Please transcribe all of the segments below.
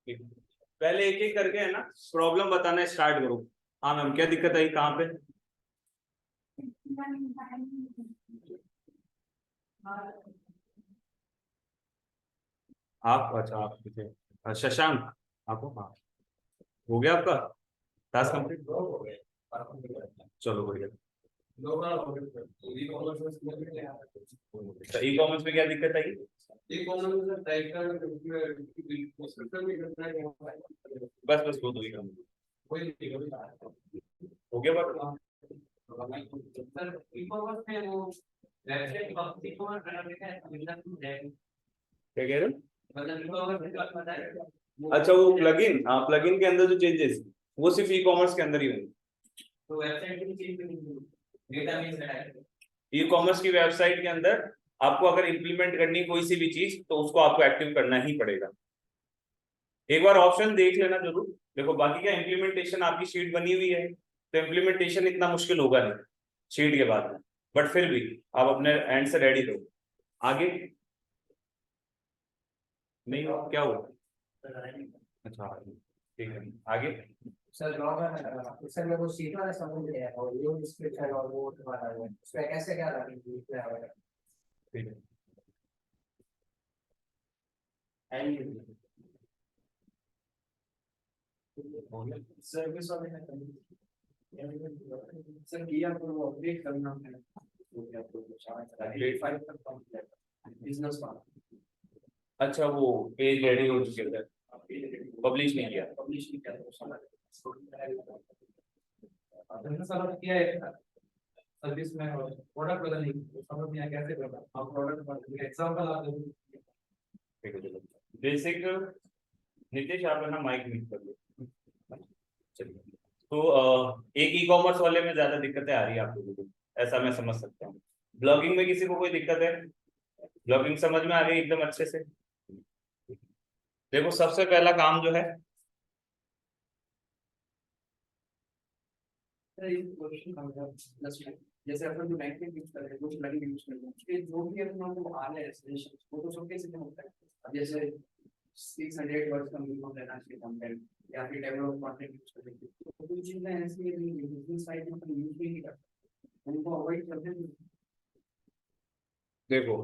पहले एक एक करके है ना प्रॉब्लम बताना स्टार्ट करो। हाँ मैम, क्या दिक्कत आई, कहाँ पे? आप, अच्छा आप किसे, शशांक, आपको? हाँ, हो गया आपका टास्क कंप्लीट? चलो बढ़िया। ई कॉमर्स में क्या दिक्कत आई? बस बस वो दो ही काम हो गया बात। क्या कह रहे हो? अच्छा वो प्लगइन, हाँ प्लगइन के अंदर जो चेंजेस वो सिर्फ ई कॉमर्स के अंदर ही होंगे। ई कॉमर्स की वेबसाइट के अंदर आपको अगर इंप्लीमेंट करनी कोई सी भी चीज तो उसको आपको एक्टिव करना ही पड़ेगा। एक बार ऑप्शन देख लेना जरूर। देखो बाकी क्या इम्प्लीमेंटेशन आपकी शीट बनी हुई है तो इम्प्लीमेंटेशन इतना मुश्किल होगा नहीं शीट के बाद में, बट फिर भी आप अपने एंड से रेडी रहो। आगे नहीं हो क्या हुआ? अच्छा ठीक है, आगे। सर सर मेरे को सीट वाला समझ नहीं आया और ये डिस्क्रिप्शन और वो तुम्हारा है उसमें कैसे क्या लगेगा? ठीक है, सर्विस वाले सर किया तो वो अपडेट करना है तो क्या अपडेट फाइल तक बिजनेस वाला। अच्छा वो पेज रेडी हो चुके थे, पब्लिश नहीं किया। पब्लिश नहीं किया तो सर किया है सर्विस में प्रोडक्ट बदल नहीं समझ नहीं आया कैसे करना आप प्रोडक्ट एग्जांपल आप दो। ठीक है, बेसिक नीतीश आप है ना माइक म्यूट कर लो। चलिए, तो एक ई कॉमर्स वाले में ज्यादा दिक्कतें आ रही है आप लोगों को, ऐसा मैं समझ सकता हूँ। ब्लॉगिंग में किसी को कोई दिक्कत है? ब्लॉगिंग समझ में आ गई एकदम अच्छे से? देखो सबसे पहला काम जो है, जैसे अपन जो बैंक में यूज कर रहे हैं कुछ प्लगइन यूज कर रहे हैं उसके जो भी अपना वो आ रहा है एस्टिमेशन वो तो सब कैसे होता है। अब जैसे 600 वर्ड्स का मिनिमम रहना चाहिए कंटेंट या फिर डेवलप कंटेंट यूज कर रहे हैं तो कुछ चीजें ऐसी है जो बिजनेस साइड में अपन यूज नहीं करते उनको अवॉइड करते हैं। देखो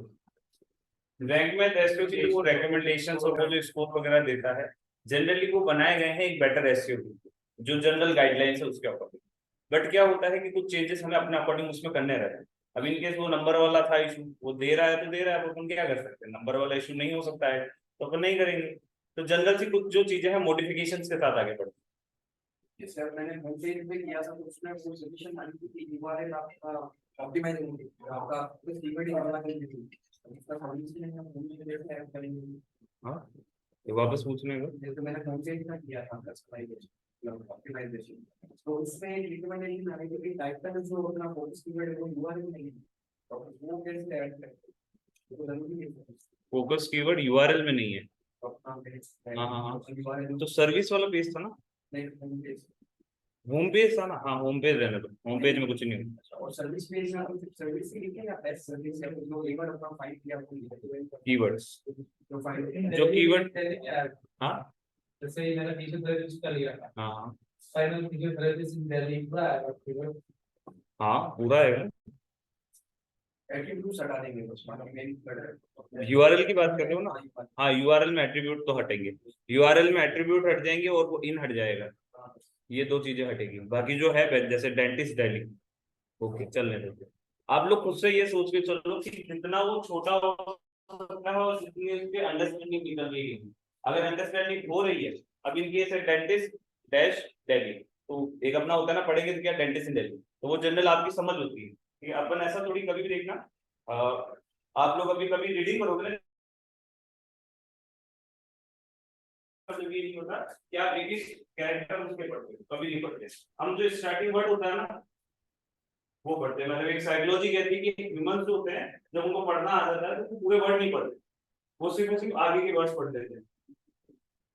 रैंक में एसईओ की जो रिकमेंडेशंस और वो जो स्कोर वगैरह देता है जनरली वो बनाए गए हैं एक बेटर एसईओ जो जनरल गाइडलाइंस है उसके अकॉर्डिंग। बट क्या होता है कि कुछ चेंजेस हमें अपने अकॉर्डिंग उसमें करने रहते हैं। अब इनकेस वो नंबर वाला था इशू, वो दे रहा है तो दे रहा है, अपन क्या कर सकते हैं, नंबर वाला इशू नहीं हो सकता है तो अपन नहीं करेंगे। तो जनरल से कुछ जो चीजें हैं मॉडिफिकेशन के साथ आगे बढ़ते हैं। सर मैंने होमपेज पे किया था तो उसमें वो सजेशन आई थी कि यूआरएल आपका ऑप्टिमाइज होंगे आपका कुछ कीवर्ड निकालना चाहिए इसका सॉल्यूशन है हम होमपेज पे ऐड करेंगे। हाँ तो वापस पूछने को जैसे मैंने होमपेज में किया था कस्टमाइजेशन ऑप्टिमाइजेशन तो उसमें रिकमेंडेशन आई थी कि टाइटल जो अपना फोकस कीवर्ड है वो यूआरएल नहीं है तो वो कैसे ऐड करें तो जरूरी है फोकस कीवर्ड यूआरएल में नहीं है। अपना पेज हाँ हाँ हाँ, यूआरएल तो सर्विस वाला पेज था ना, नहीं होमपेज होम पेज था ना, हाँ होम पेज रहने दो, होम पेज में कुछ नहीं होता। और सर्विस पेज में आप सर्विस ही लिखे या बेस्ट सर्विस या जो कीवर्ड अपना फाइंड किया वो कीवर्ड्स जो फाइंड जो कीवर्ड, हाँ जैसे मैंने फीचर सर्विस यूज कर लिया था हाँ हाँ final feature service in Delhi पूरा है कीवर्ड हाँ पूरा है। एट्रीब्यूट्स हटा देंगे बस मतलब मेन यूआरएल की बात कर रहे हो ना? हाँ यूआरएल में एट्रीब्यूट तो हटेंगे, यूआरएल में एट्रीब्यूट हट जाएंगे और वो इन हट जाएगा, ये दो चीजें हटेगी। बाकी जो है जैसे डेंटिस्ट दिल्ली, ओके चलने देते। आप लोग खुद से ये सोच के चलो कि जितना वो छोटा हो सकता है और जितनी उसकी अंडरस्टैंडिंग निकल रही है, अगर अंडरस्टैंडिंग हो रही है। अब इन केस है डेंटिस्ट डैश दिल्ली, तो एक अपना होता है ना पढ़ेंगे तो क्या डेंटिस्ट इन दिल्ली, तो वो जनरल आपकी समझ होती है कि अपन ऐसा थोड़ी कभी भी देखना। आप लोग अभी कभी रीडिंग करोगे ना, ये नहीं होता कि आप एक ही कैरेक्टर उसके पढ़ते हो, कभी नहीं पढ़ते। हम जो स्टार्टिंग वर्ड होता है ना वो पढ़ते हैं, मतलब एक साइकोलॉजी कहती है कि ह्यूमंस जो होते हैं जब उनको पढ़ना आ जाता है तो पूरे वर्ड नहीं पढ़ते, वो सिर्फ आगे के वर्ड्स पढ़ देते हैं।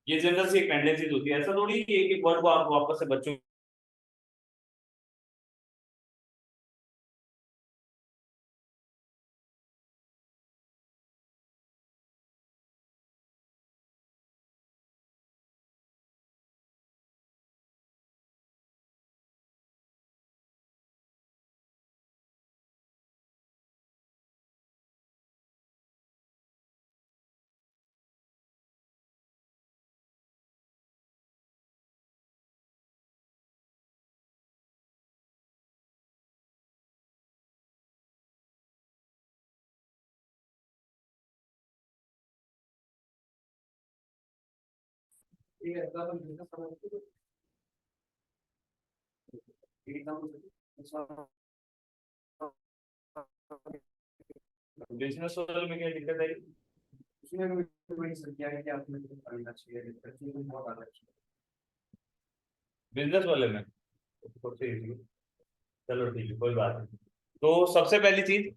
ये जनरल सी एक टेंडेंसी होती है, ऐसा थोड़ी कि एक एक वर्ड को आप वापस से बच्चों ये एग्जांपल बिजनेस वाला एग्जांपल बिजनेस वाले में क्या दिक्कत है? उसमें भी वही सर क्या है कि आपने करना चाहिए तो बहुत अलग है। बिजनेस वाले में सबसे easy है। चलो ठीक है, कोई बात नहीं। तो सबसे पहली चीज,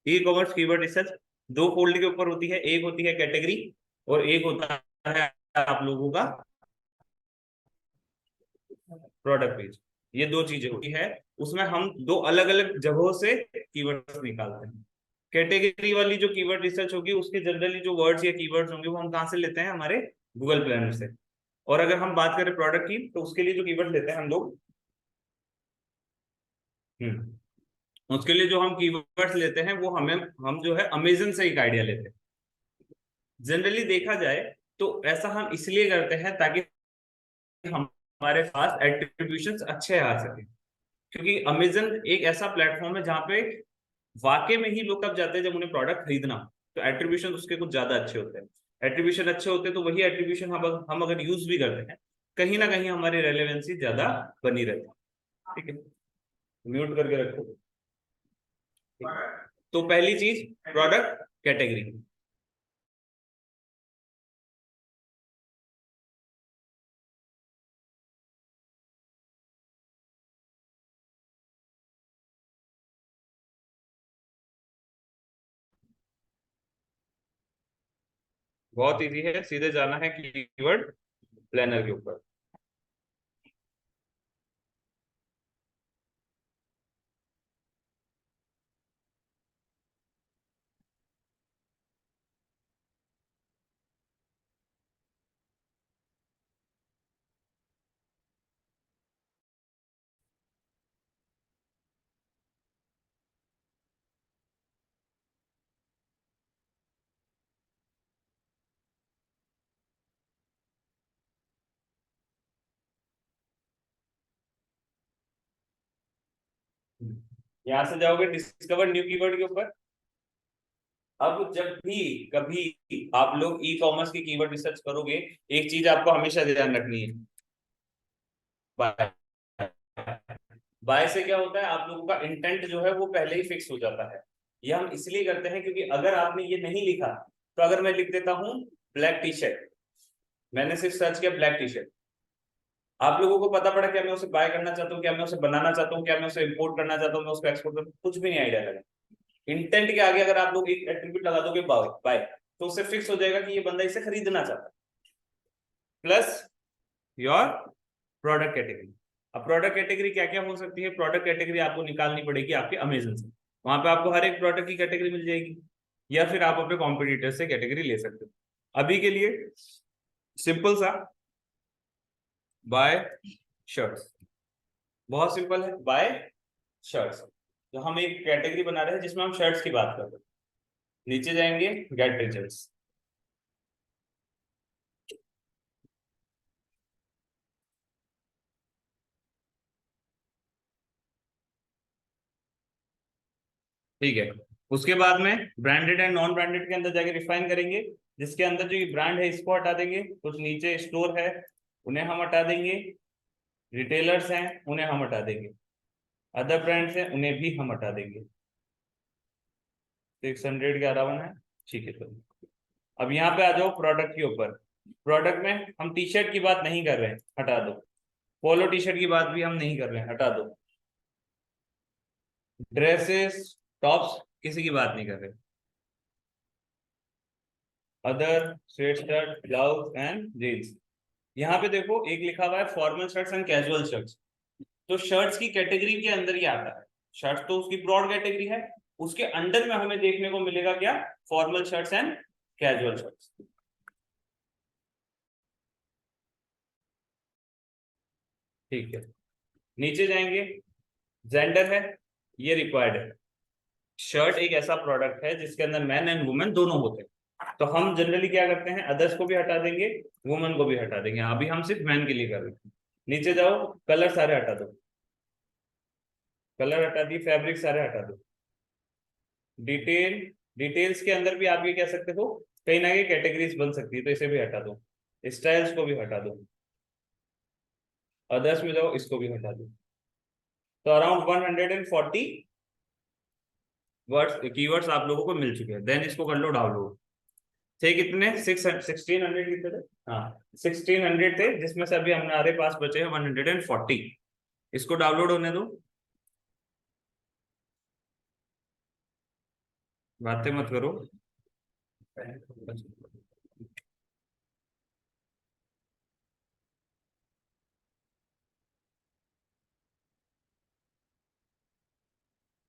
ई कॉमर्स कीवर्ड रिसर्च दो फोल्ड के ऊपर होती है। एक होती है कैटेगरी और एक होता है आप लोगों का प्रोडक्ट पेज। ये दो चीजें होती है। उसमें हम दो अलग अलग जगहों से कीवर्ड्स निकालते हैं। कैटेगरी वाली जो कीवर्ड रिसर्च होगी उसके जनरली जो वर्ड्स या कीवर्ड्स होंगे वो हम कहाँ से लेते हैं? हमारे गूगल प्लानर से। और अगर हम बात करें प्रोडक्ट की तो उसके लिए जो कीवर्ड लेते हैं हम लोग, उसके लिए जो हम कीवर्ड्स लेते हैं वो हम जो है अमेजन से एक आइडिया लेते हैं। जनरली देखा जाए तो ऐसा हम इसलिए करते हैं ताकि हमारे पास एट्रीब्यूशंस अच्छे आ सके। क्योंकि अमेजन एक ऐसा प्लेटफॉर्म है जहां पे वाकई में ही लोग तब जाते हैं जब उन्हें प्रोडक्ट खरीदना हो। तो एट्रीब्यूशन उसके कुछ ज्यादा अच्छे होते हैं। एट्रीब्यूशन अच्छे होते हैं तो वही एट्रीब्यूशन हम अगर यूज भी करते हैं कहीं ना कहीं हमारी रेलेवेंसी ज्यादा बनी रहती है। ठीक है, म्यूट करके रखो। ठीक है? तो पहली चीज प्रोडक्ट कैटेगरी। बहुत इजी है, सीधे जाना है कीवर्ड प्लानर के ऊपर। यहां से जाओगे डिस्कवर न्यू कीवर्ड के ऊपर। अब जब भी कभी आप लोग ई कॉमर्स की कीवर्ड रिसर्च करोगे एक चीज आपको हमेशा ध्यान रखनी है, बाय। बाय से क्या होता है, आप लोगों का इंटेंट जो है वो पहले ही फिक्स हो जाता है। ये हम इसलिए करते हैं क्योंकि अगर आपने ये नहीं लिखा तो अगर मैं लिख देता हूं ब्लैक टी शर्ट, मैंने सिर्फ सर्च किया ब्लैक टी शर्ट, आप लोगों को पता पड़ा क्या मैं उसे बाय करना चाहता हूँ, क्या मैं उसे बनाना चाहता हूँ, क्या मैं उसे इंपोर्ट करना चाहता हूँ, मैं उसको एक्सपोर्ट करना, कुछ भी नहीं आइडिया लगा। इंटेंट के आगे अगर आप लोग एक एट्रीब्यूट लगा दोगे बाय बाय, तो उससे फिक्स हो जाएगा कि ये बंदा इसे खरीदना चाहता है। Plus your product category. अब प्रोडक्ट कैटेगरी क्या क्या हो सकती है? प्रोडक्ट कैटेगरी आपको निकालनी पड़ेगी आपके अमेजन से। वहां पे आपको हर एक प्रोडक्ट की कैटेगरी मिल जाएगी, या फिर आप अपने कॉम्पिटिटर से कैटेगरी ले सकते हो। अभी के लिए सिंपल सा बाय शर्ट्स, बहुत सिंपल है, बाय शर्ट्स। तो हम एक कैटेगरी बना रहे हैं जिसमें हम शर्ट्स की बात कर रहे हैं। नीचे जाएंगे गेट रिजल्ट्स। ठीक है, उसके बाद में ब्रांडेड एंड नॉन ब्रांडेड के अंदर जाके रिफाइन करेंगे। जिसके अंदर जो ये ब्रांड है इसको हटा देंगे, कुछ नीचे स्टोर है उन्हें हम हटा देंगे, रिटेलर्स हैं उन्हें हम हटा देंगे, अदर ब्रांड्स हैं उन्हें भी हम हटा देंगे। 600 के अराउंड है। ठीक है, तो अब यहाँ पे आ जाओ प्रोडक्ट के ऊपर। प्रोडक्ट में हम टी शर्ट की बात नहीं कर रहे हैं, हटा दो। पोलो टी शर्ट की बात भी हम नहीं कर रहे हैं, हटा दो। ड्रेसेस टॉप्स किसी की बात नहीं कर रहे। Other sweatshirt blouse and jeans. यहाँ पे देखो एक लिखा हुआ है formal shirts and casual shirts. तो शर्ट्स की कैटेगरी के अंदर ही आता है। शर्ट्स तो उसकी ब्रॉड कैटेगरी है, उसके अंडर में हमें देखने को मिलेगा क्या? Formal shirts and casual shirts. ठीक है, नीचे जाएंगे, जेंडर है, ये रिक्वायर्ड है। शर्ट एक ऐसा प्रोडक्ट है जिसके अंदर मैन एंड वुमेन दोनों होते हैं। तो हम जनरली क्या करते हैं, अदर्स को भी हटा देंगे, वुमेन को भी हटा देंगे। अभी हम सिर्फ मैन के लिए कर रहे हैं। नीचे जाओ, कलर सारे हटा दो, कलर हटा दिए, फैब्रिक सारे हटा दो। डिटेल, डिटेल्स के अंदर भी आप ये कह सकते हो कहीं ना कहीं कैटेगरीज बन सकती है, तो इसे भी हटा दो, स्टाइल्स को भी हटा दो। अदर्स में जाओ, इसको भी हटा दो। तो अराउंड 140 वर्ड्स कीवर्ड्स आप लोगों को मिल चुके हैं। देन इसको कर लो डाउनलोड। थे कितने? 1600 कितने थे? हाँ 1600 थे, जिसमें से अभी हमारे पास बचे हैं 140। इसको डाउनलोड होने दो, बातें मत करो।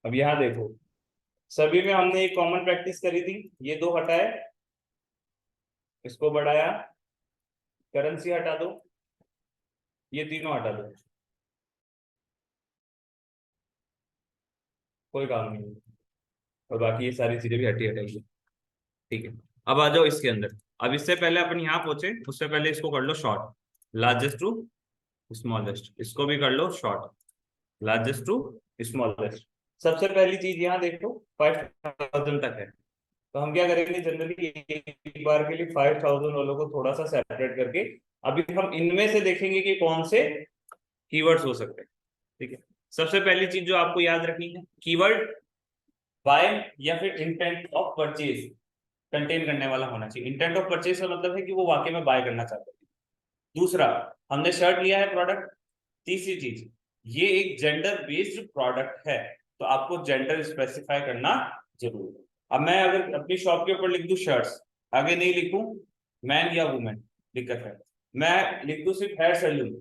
अब यहाँ देखो, सभी में हमने एक कॉमन प्रैक्टिस करी थी, ये दो हटाए, इसको बढ़ाया, करेंसी हटा दो, ये तीनों हटा दो, कोई काम नहीं है। और बाकी ये सारी चीजें भी हटी हटाई, ठीक है। अब आ जाओ इसके अंदर। अब इससे पहले अपन यहाँ पहुंचे, उससे पहले इसको कर लो शॉर्ट, लार्जेस्ट टू स्मॉलेस्ट, इसको भी कर लो शॉर्ट, लार्जेस्ट टू स्मॉलेस्ट। सबसे पहली चीज यहाँ देखो 5000 तक है, तो हम क्या करेंगे, जनरली एक बार के लिए 5000 वालों को थोड़ा सा सेपरेट करके अभी हम इनमें से देखेंगे कि कौन से कीवर्ड्स हो सकते हैं, ठीक है। सबसे पहली चीज जो आपको याद रखनी है, कीवर्ड बाय या फिर इंटेंट ऑफ परचेज कंटेन करने वाला होना चाहिए। इंटेंट ऑफ परचेज का मतलब है कि वो वाकई में बाय करना चाहते हैं। दूसरा, हमने शर्ट लिया है प्रोडक्ट। तीसरी चीज, ये एक जेंडर बेस्ड प्रोडक्ट है, तो आपको जेंडर स्पेसिफाई करना जरूरी है। अब मैं अगर अपनी शॉप के ऊपर लिख दूं शर्ट्स, आगे नहीं लिखूं मैन या वुमेन, दिक्कत है। मैं लिख दूं सिर्फ हेयर सैलून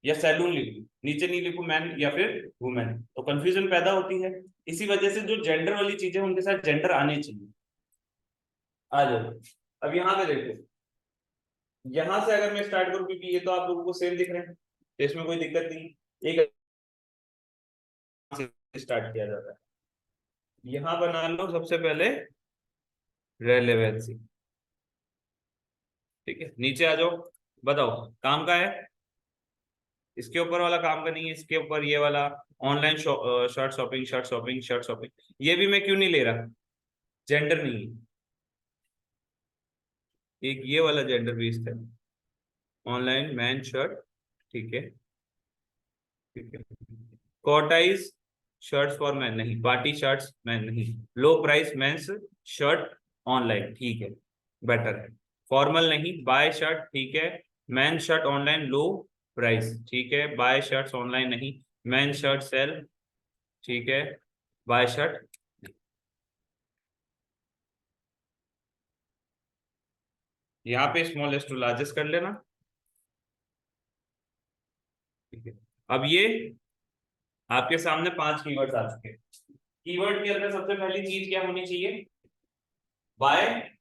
या सैलून लिख दूं, नीचे नहीं लिखूं मैन या फिर वुमेन, तो कंफ्यूजन पैदा होती है। इसी वजह से जो जेंडर वाली चीजें उनके साथ जेंडर आने चाहिए। आ जाओ, अब यहाँ पे देखो, यहां से अगर मैं स्टार्ट करूं, क्योंकि ये तो आप लोगों को सेम दिख रहे हैं, तो इसमें कोई दिक्कत नहीं। एक से स्टार्ट किया जाता है, यहां बना लो सबसे पहले रेलेवेंसी, ठीक है। नीचे आ जाओ, बताओ काम का है, इसके ऊपर वाला काम का नहीं है, इसके ऊपर ये वाला online shirt shopping, shirt shopping, shirt shopping. ये भी मैं क्यों नहीं ले रहा, जेंडर नहीं है, एक ये वाला जेंडर बेस्ड है, ऑनलाइन मैन शर्ट, ठीक है, ठीक है। कोटाइज शर्ट्स फॉर मैन नहीं, पार्टी शर्ट्स मैन नहीं, low price mens shirt online, ठीक है, बेटर है। फॉर्मल नहीं, बाय शर्ट, ठीक है। मैन शर्ट ऑनलाइन लो प्राइस, ठीक है, बाय शर्ट्स ऑनलाइन नहीं। मैन शर्ट सेल, ठीक है, बाय शर्ट। यहाँ पे स्मॉलेस्ट टू लार्जेस्ट कर लेना, ठीक है। अब ये आपके सामने 5 कीवर्ड्स आ चुके हैं। कीवर्ड के अंदर सबसे पहली चीज क्या होनी चाहिए, बाय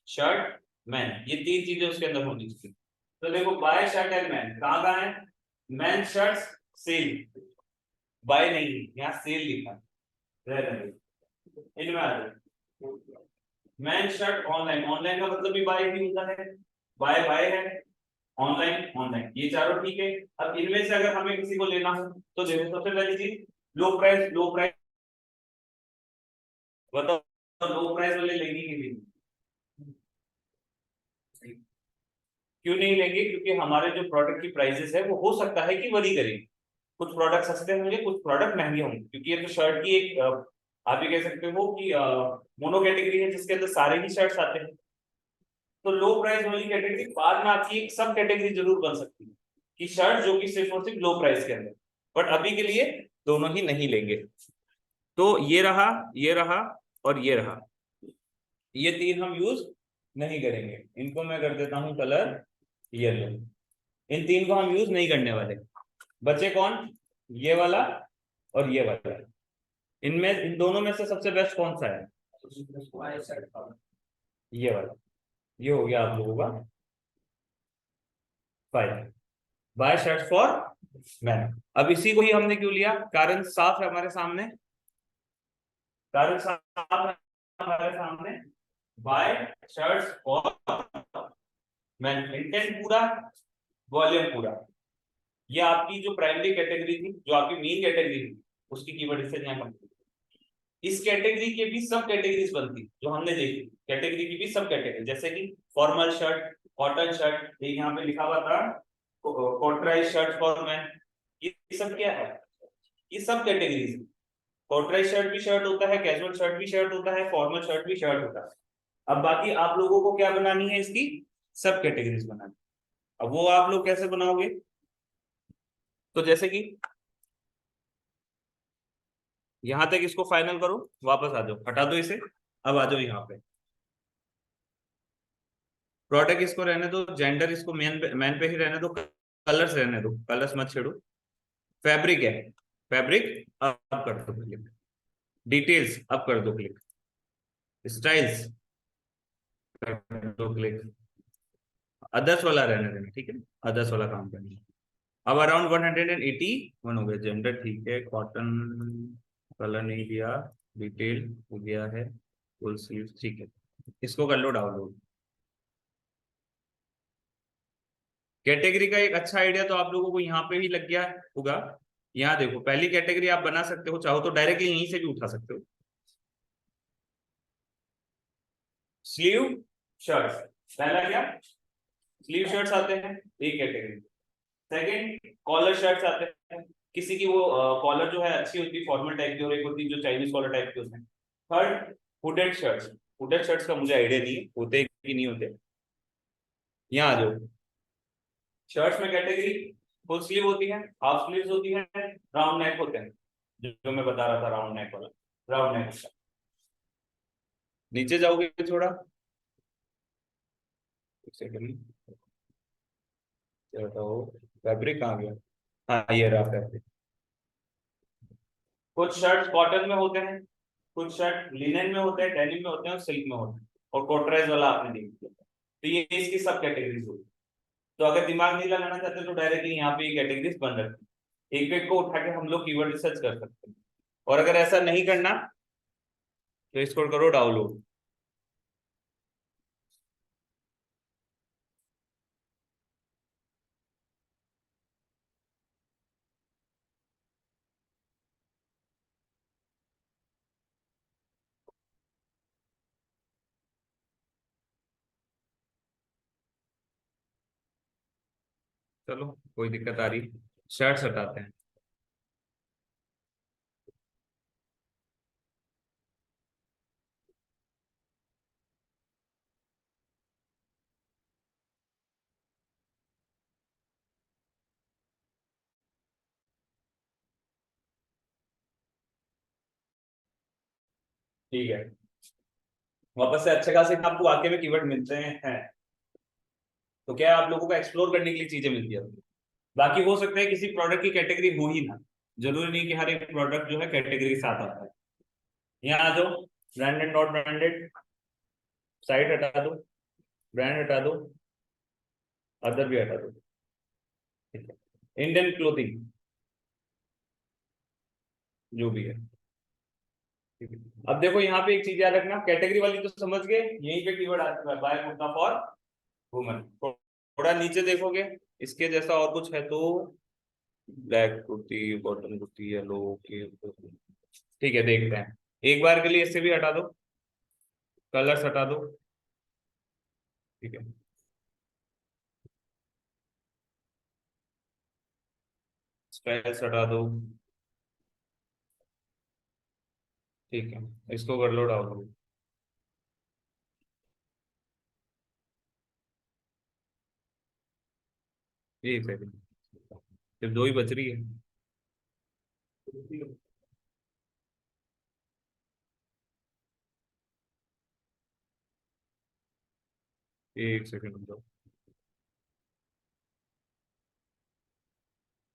शर्ट मैन, ये 3 चीजें उसके अंदर होनी चाहिए। तो देखो बाय शर्ट एंड मैन कहाँ कहाँ है, मैन शर्ट्स सेल, बाय नहीं, यहाँ सेल लिखा रह रहे, इनमें आ जाए। मैन शर्ट ऑनलाइन, ऑनलाइन का मतलब भी बाय ही होता है, बाय बाय है, ऑनलाइन ऑनलाइन, ये चारों ठीक है। अब इनमें से अगर हमें किसी को लेना हो तो देखो सबसे पहली चीज लो प्राइस, लो प्राइस, बताओ लो प्राइस वाले लेंगे कि नहीं? क्यों नहीं लेंगे, क्योंकि हमारे जो प्रोडक्ट की प्राइसेस है वो हो सकता है कि वरी करें, कुछ प्रोडक्ट सस्ते होंगे, कुछ प्रोडक्ट महंगे होंगे, क्योंकि ये तो शर्ट की एक आप ये कह सकते हो कि मोनो कैटेगरी है जिसके अंदर सारे ही शर्ट्स आते हैं। तो लो प्राइस वाली कैटेगरी बाद में आपकी एक सब कैटेगरी जरूर बन सकती है कि शर्ट जो कि सिर्फ और सिर्फ लो प्राइस के अंदर, बट अभी के लिए दोनों ही नहीं लेंगे। तो ये रहा, ये रहा और ये रहा, ये 3 हम यूज नहीं करेंगे, इनको मैं कर देता हूं कलर येलो। इन 3 को हम यूज नहीं करने वाले। बचे कौन, ये वाला और ये वाला। इनमें इन दोनों में से सबसे बेस्ट कौन सा है, ये वाला। ये हो गया आप लोगों का 5, बाय शर्ट फॉर मैन। अब इसी को ही हमने क्यों लिया, कारण साफ है हमारे सामने, कारण साफ है हमारे सामने, buy shirts for man, intent पूरा, वॉल्यूम पूरा। ये आपकी जो प्राइमरी कैटेगरी थी, जो आपकी मेन कैटेगरी थी, उसकी कीवर्ड इससे यहाँ कंप्लीट। इस कैटेगरी के भी सब कैटेगरीज बनती जो हमने देखी, कैटेगरी की भी सब कैटेगरी, जैसे कि फॉर्मल शर्ट, कॉटन शर्ट, यहाँ पे लिखा हुआ था कॉटराइज शर्ट फॉर मैन, ये सब क्या है, ये सब कैटेगरीज। कॉर्पोरेट शर्ट भी शर्ट होता है, कैजुअल शर्ट भी शर्ट होता है, फॉर्मल शर्ट भी शर्ट होता है। अब बाकी आप लोगों को क्या बनानी है, इसकी सब कैटेगरीज बनानी। अब वो आप लोग कैसे बनाओगे, तो जैसे कि यहां तक इसको फाइनल करो, वापस आ जाओ, हटा दो इसे। अब आ जाओ यहाँ पे, प्रोडक्ट इसको रहने दो, जेंडर इसको मैन पे ही रहने दो, कलर्स रहने दो, कलर्स मत छेड़ो। फैब्रिक है, फैब्रिक अब कर दो क्लिक, डिटेल्स अब कर दो क्लिक, स्टाइल्स कर दो क्लिक, अदर्स वाला रहने देना, ठीक है, अदर्स वाला काम करना। अब अराउंड 181 हो गया, जेंडर ठीक है, कॉटन, कलर नहीं दिया, डिटेल हो गया है, फुल स्लीव ठीक है, इसको कर लो डाउनलोड। कैटेगरी का एक अच्छा आइडिया तो आप लोगों को यहाँ पे ही लग गया होगा। यहाँ देखो, पहली कैटेगरी आप बना सकते हो, चाहो तो डायरेक्टली यहीं से भी उठा सकते हो, स्लीव शर्ट्स। पहला क्या, स्लीव शर्ट्स आते हैं, एक कैटेगरी। सेकंड, कॉलर शर्ट्स आते हैं, किसी की वो कॉलर जो है अच्छी होती है, फॉर्मल टाइप की, और एक होती है जो चाइनीज कॉलर टाइप की उसमें। Third, hooded shirts. Hooded shirts का मुझे आइडिया नहीं है, होते कि नहीं होते। यहाँ आ जाओ, शर्ट्स में कैटेगरी, फुल स्लीव होती है, हाफ स्लीव्स होती है, राउंड नेक होते हैं, जो मैं बता रहा था राउंड नेक वाला, राउंड नेक। नीचे जाओगे थोड़ा, एक सेकंड, बताओ फैब्रिक कहाँ गया, हाँ ये रहा फैब्रिक। कुछ शर्ट कॉटन में होते हैं, कुछ शर्ट लिनन में होते हैं, डेनिम में होते हैं, और सिल्क में होते हैं, और कॉटराइज वाला आपने देख लिया। तो ये इसकी सब कैटेगरीज होगी। तो अगर दिमाग नहीं लगाना चाहते तो डायरेक्टली यहाँ पे ये कैटेगरीज बन रखी है, एक एक को उठा के हम लोग कीवर्ड रिसर्च कर सकते हैं। और अगर ऐसा नहीं करना तो इसको करो डाउनलोड। चलो कोई दिक्कत आ रही, शर्ट्स हटाते हैं। ठीक है, वापस से अच्छे खासे आपको वाक्य में कीवर्ड मिलते हैं, तो क्या है, आप लोगों को एक्सप्लोर करने के लिए चीजें मिलती है। बाकी हो सकता है किसी प्रोडक्ट की कैटेगरी हो ही ना, जरूरी नहीं कि हर एक प्रोडक्ट जो है कैटेगरी के साथ आता है। यहाँ आ जाओ, ब्रांडेड नॉट ब्रांडेड, साइट हटा दो, ब्रांड हटा दो, अदर भी हटा दो, ठीक है, इंडियन क्लोथिंग जो भी है, ठीक है। अब देखो यहाँ पे एक चीज याद रखना, कैटेगरी वाली तो समझ गए, यहीं पे कीवर्ड आता है, बाय कुर्ता फॉर वुमन। थोड़ा नीचे देखोगे, इसके जैसा और कुछ है तो, black kurti, cotton kurti, yellow की, ठीक है देखते हैं। एक बार के लिए इससे भी हटा दो, कलर्स हटा दो, ठीक है, स्टाइल्स हटा दो, ठीक है, इसको कर लो डाउनलोड। एक सेकंड, सिर्फ दो ही बच रही है। एक सेकंड दो,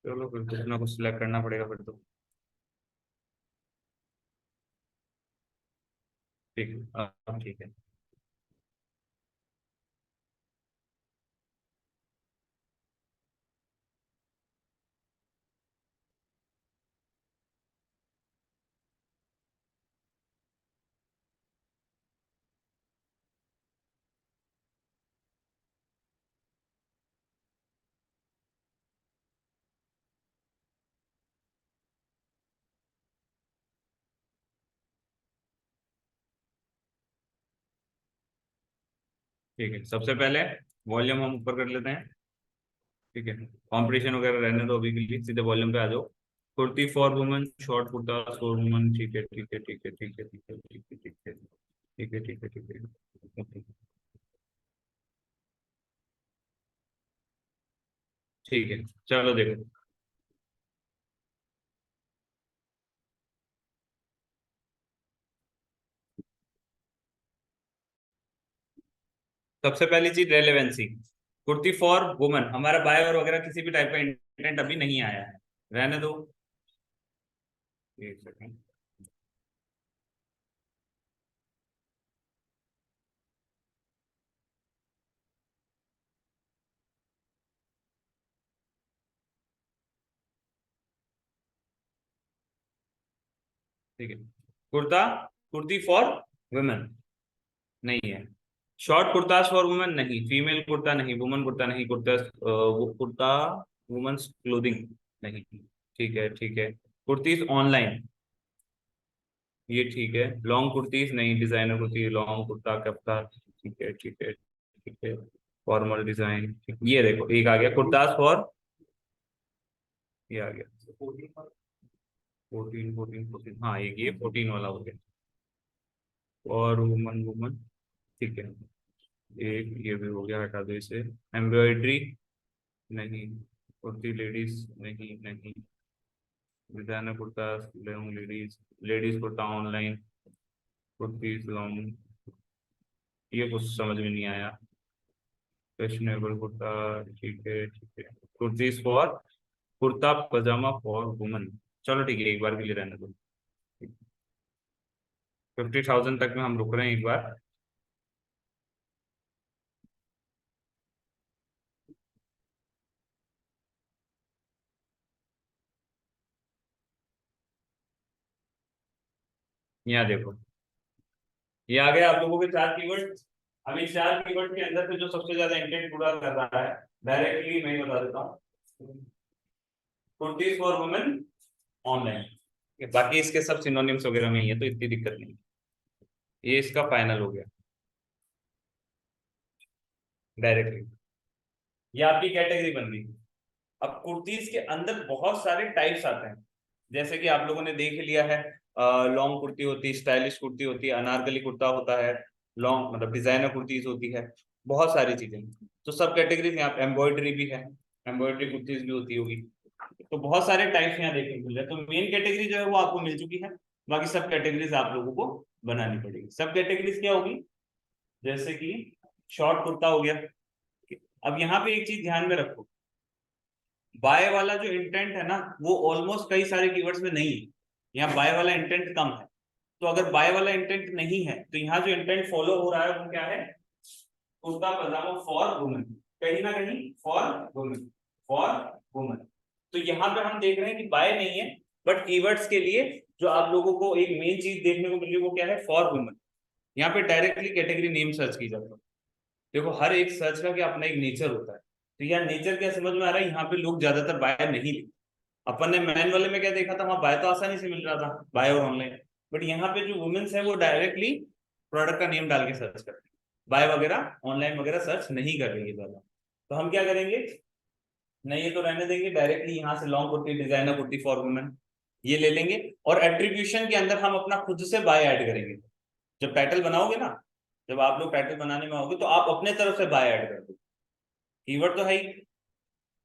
चलो फिर कुछ ना कुछ सिलेक्ट करना पड़ेगा फिर तो। ठीक है, ठीक है, ठीक है, सबसे पहले वॉल्यूम हम ऊपर कर लेते हैं, ठीक है, कंपटीशन वगैरह रहने दो अभी के लिए, सीधे वॉल्यूम पे आ जाओ। Kurti for women, short kurta for women, ठीक है ठीक है ठीक है ठीक है ठीक है ठीक है ठीक है ठीक है ठीक है ठीक है ओके, ठीक है। चलो देखो, सबसे पहली चीज रेलेवेंसी। कुर्ती फॉर वुमेन, हमारा बाय और वगैरह किसी भी टाइप का इंटेंट अभी नहीं आया है, रहने दो। एक सेकंड, ठीक है। कुर्ता, कुर्ती फॉर वुमेन नहीं है। शॉर्ट कुर्तास फॉर वुमेन नहीं, फीमेल कुर्ता नहीं, वुमन कुर्ता नहीं, कुर्ता वो कुर्ता वुमेन्स क्लोथिंग नहीं। ठीक है ठीक है। कुर्तीज ऑनलाइन, ये ठीक है। लॉन्ग कुर्तीज नहीं, डिजाइनर कुर्ती, लॉन्ग कुर्ता कफ्ता, ठीक है ठीक है ठीक है। फॉर्मल डिजाइन, ये देखो एक आ गया कुर्ताज फॉर, ये आ गया 14 14 14, हाँ एक ये 14 वाला हो गया। और वुमन वुमन, ठीक है। एक ये भी हो गया, हटा दो इसे। एम्ब्रॉयडरी नहीं, कुर्ती लेडीज नहीं नहीं, designer kurta long ladies, ladies kurta online, kurti long, ये कुछ समझ में नहीं आया। फैशनेबल कुर्ता, ठीक है ठीक है। Kurtis for, kurta pyjama for woman, चलो ठीक है एक बार के लिए रहने दो। 50,000 तक में हम रुक रहे हैं एक बार। यहाँ देखो, ये आ गया आप लोगों के 4 कीवर्ड। अब इन 4 कीवर्ड के अंदर से जो सबसे ज्यादा इंटेंट पूरा कर रहा है, डायरेक्टली मैं ही बता देता हूँ, कुर्तीज फॉर वुमेन ऑनलाइन। बाकी इसके सब सिनोनिम्स वगैरह में ही है, तो इतनी दिक्कत नहीं। ये इसका फाइनल हो गया डायरेक्टली, ये आपकी कैटेगरी बन गई। अब कुर्तीज के अंदर बहुत सारे टाइप्स आते हैं, जैसे कि आप लोगों ने देख ही लिया है। लॉन्ग कुर्ती होती है, स्टाइलिश कुर्ती होती है, अनारकली कुर्ता होता है, लॉन्ग मतलब डिजाइनर कुर्तीज होती है, बहुत सारी चीजें। तो सब कैटेगरीज यहाँ, एम्ब्रॉयडरी भी है, एम्ब्रॉयडरी कुर्तीज भी होती होगी। तो बहुत सारे टाइप्स यहाँ देखने को मिल रहे हैं। तो मेन कैटेगरी जो है वो आपको मिल चुकी है, बाकी सब कैटेगरीज आप लोगों को बनानी पड़ेगी। सब कैटेगरीज क्या होगी, जैसे कि शॉर्ट कुर्ता हो गया। अब यहाँ पे एक चीज ध्यान में रखो, बाय वाला जो इंटेंट है ना, वो ऑलमोस्ट कई सारे कीवर्ड्स में नहीं है। यहाँ बाय वाला इंटेंट कम है। तो अगर बाय वाला इंटेंट नहीं है, तो यहाँ जो इंटेंट फॉलो हो रहा है वो क्या है, कुर्ता पजामा फॉर वुमेन, कहीं ना कहीं फॉर वुमेन, फॉर वुमेन। तो यहाँ पे हम देख रहे हैं कि बाय नहीं है, बट कीवर्ड्स के लिए जो आप लोगों को एक मेन चीज देखने को मिल रही है वो क्या है, फॉर वुमेन। यहाँ पे डायरेक्टली कैटेगरी नेम सर्च की जाती है। देखो हर एक सर्च का क्या अपना एक नेचर होता है। तो यार नेचर क्या समझ में आ रहा है, यहाँ पे लोग ज्यादातर बाय नहीं लेते। अपन ने मैन वाले में क्या देखा था, वहां बाय तो आसानी से मिल रहा था, बाय और ऑनलाइन। बट यहाँ पे जो वुमेन्स है वो डायरेक्टली प्रोडक्ट का नेम डाल के सर्च करते हैं, बाय वगैरह ऑनलाइन वगैरह सर्च नहीं कर रही है ज्यादा। तो हम क्या करेंगे, नहीं ये तो रहने देंगे, डायरेक्टली यहाँ से long kurti, designer kurti for women, ये ले लेंगे। और एट्रीब्यूशन के अंदर हम अपना खुद से बाय ऐड करेंगे। जब टाइटल बनाओगे ना, जब आप लोग टाइटल बनाने में आओगे तो आप अपने तरफ से बाय ऐड कर दो। कीवर्ड तो है ही,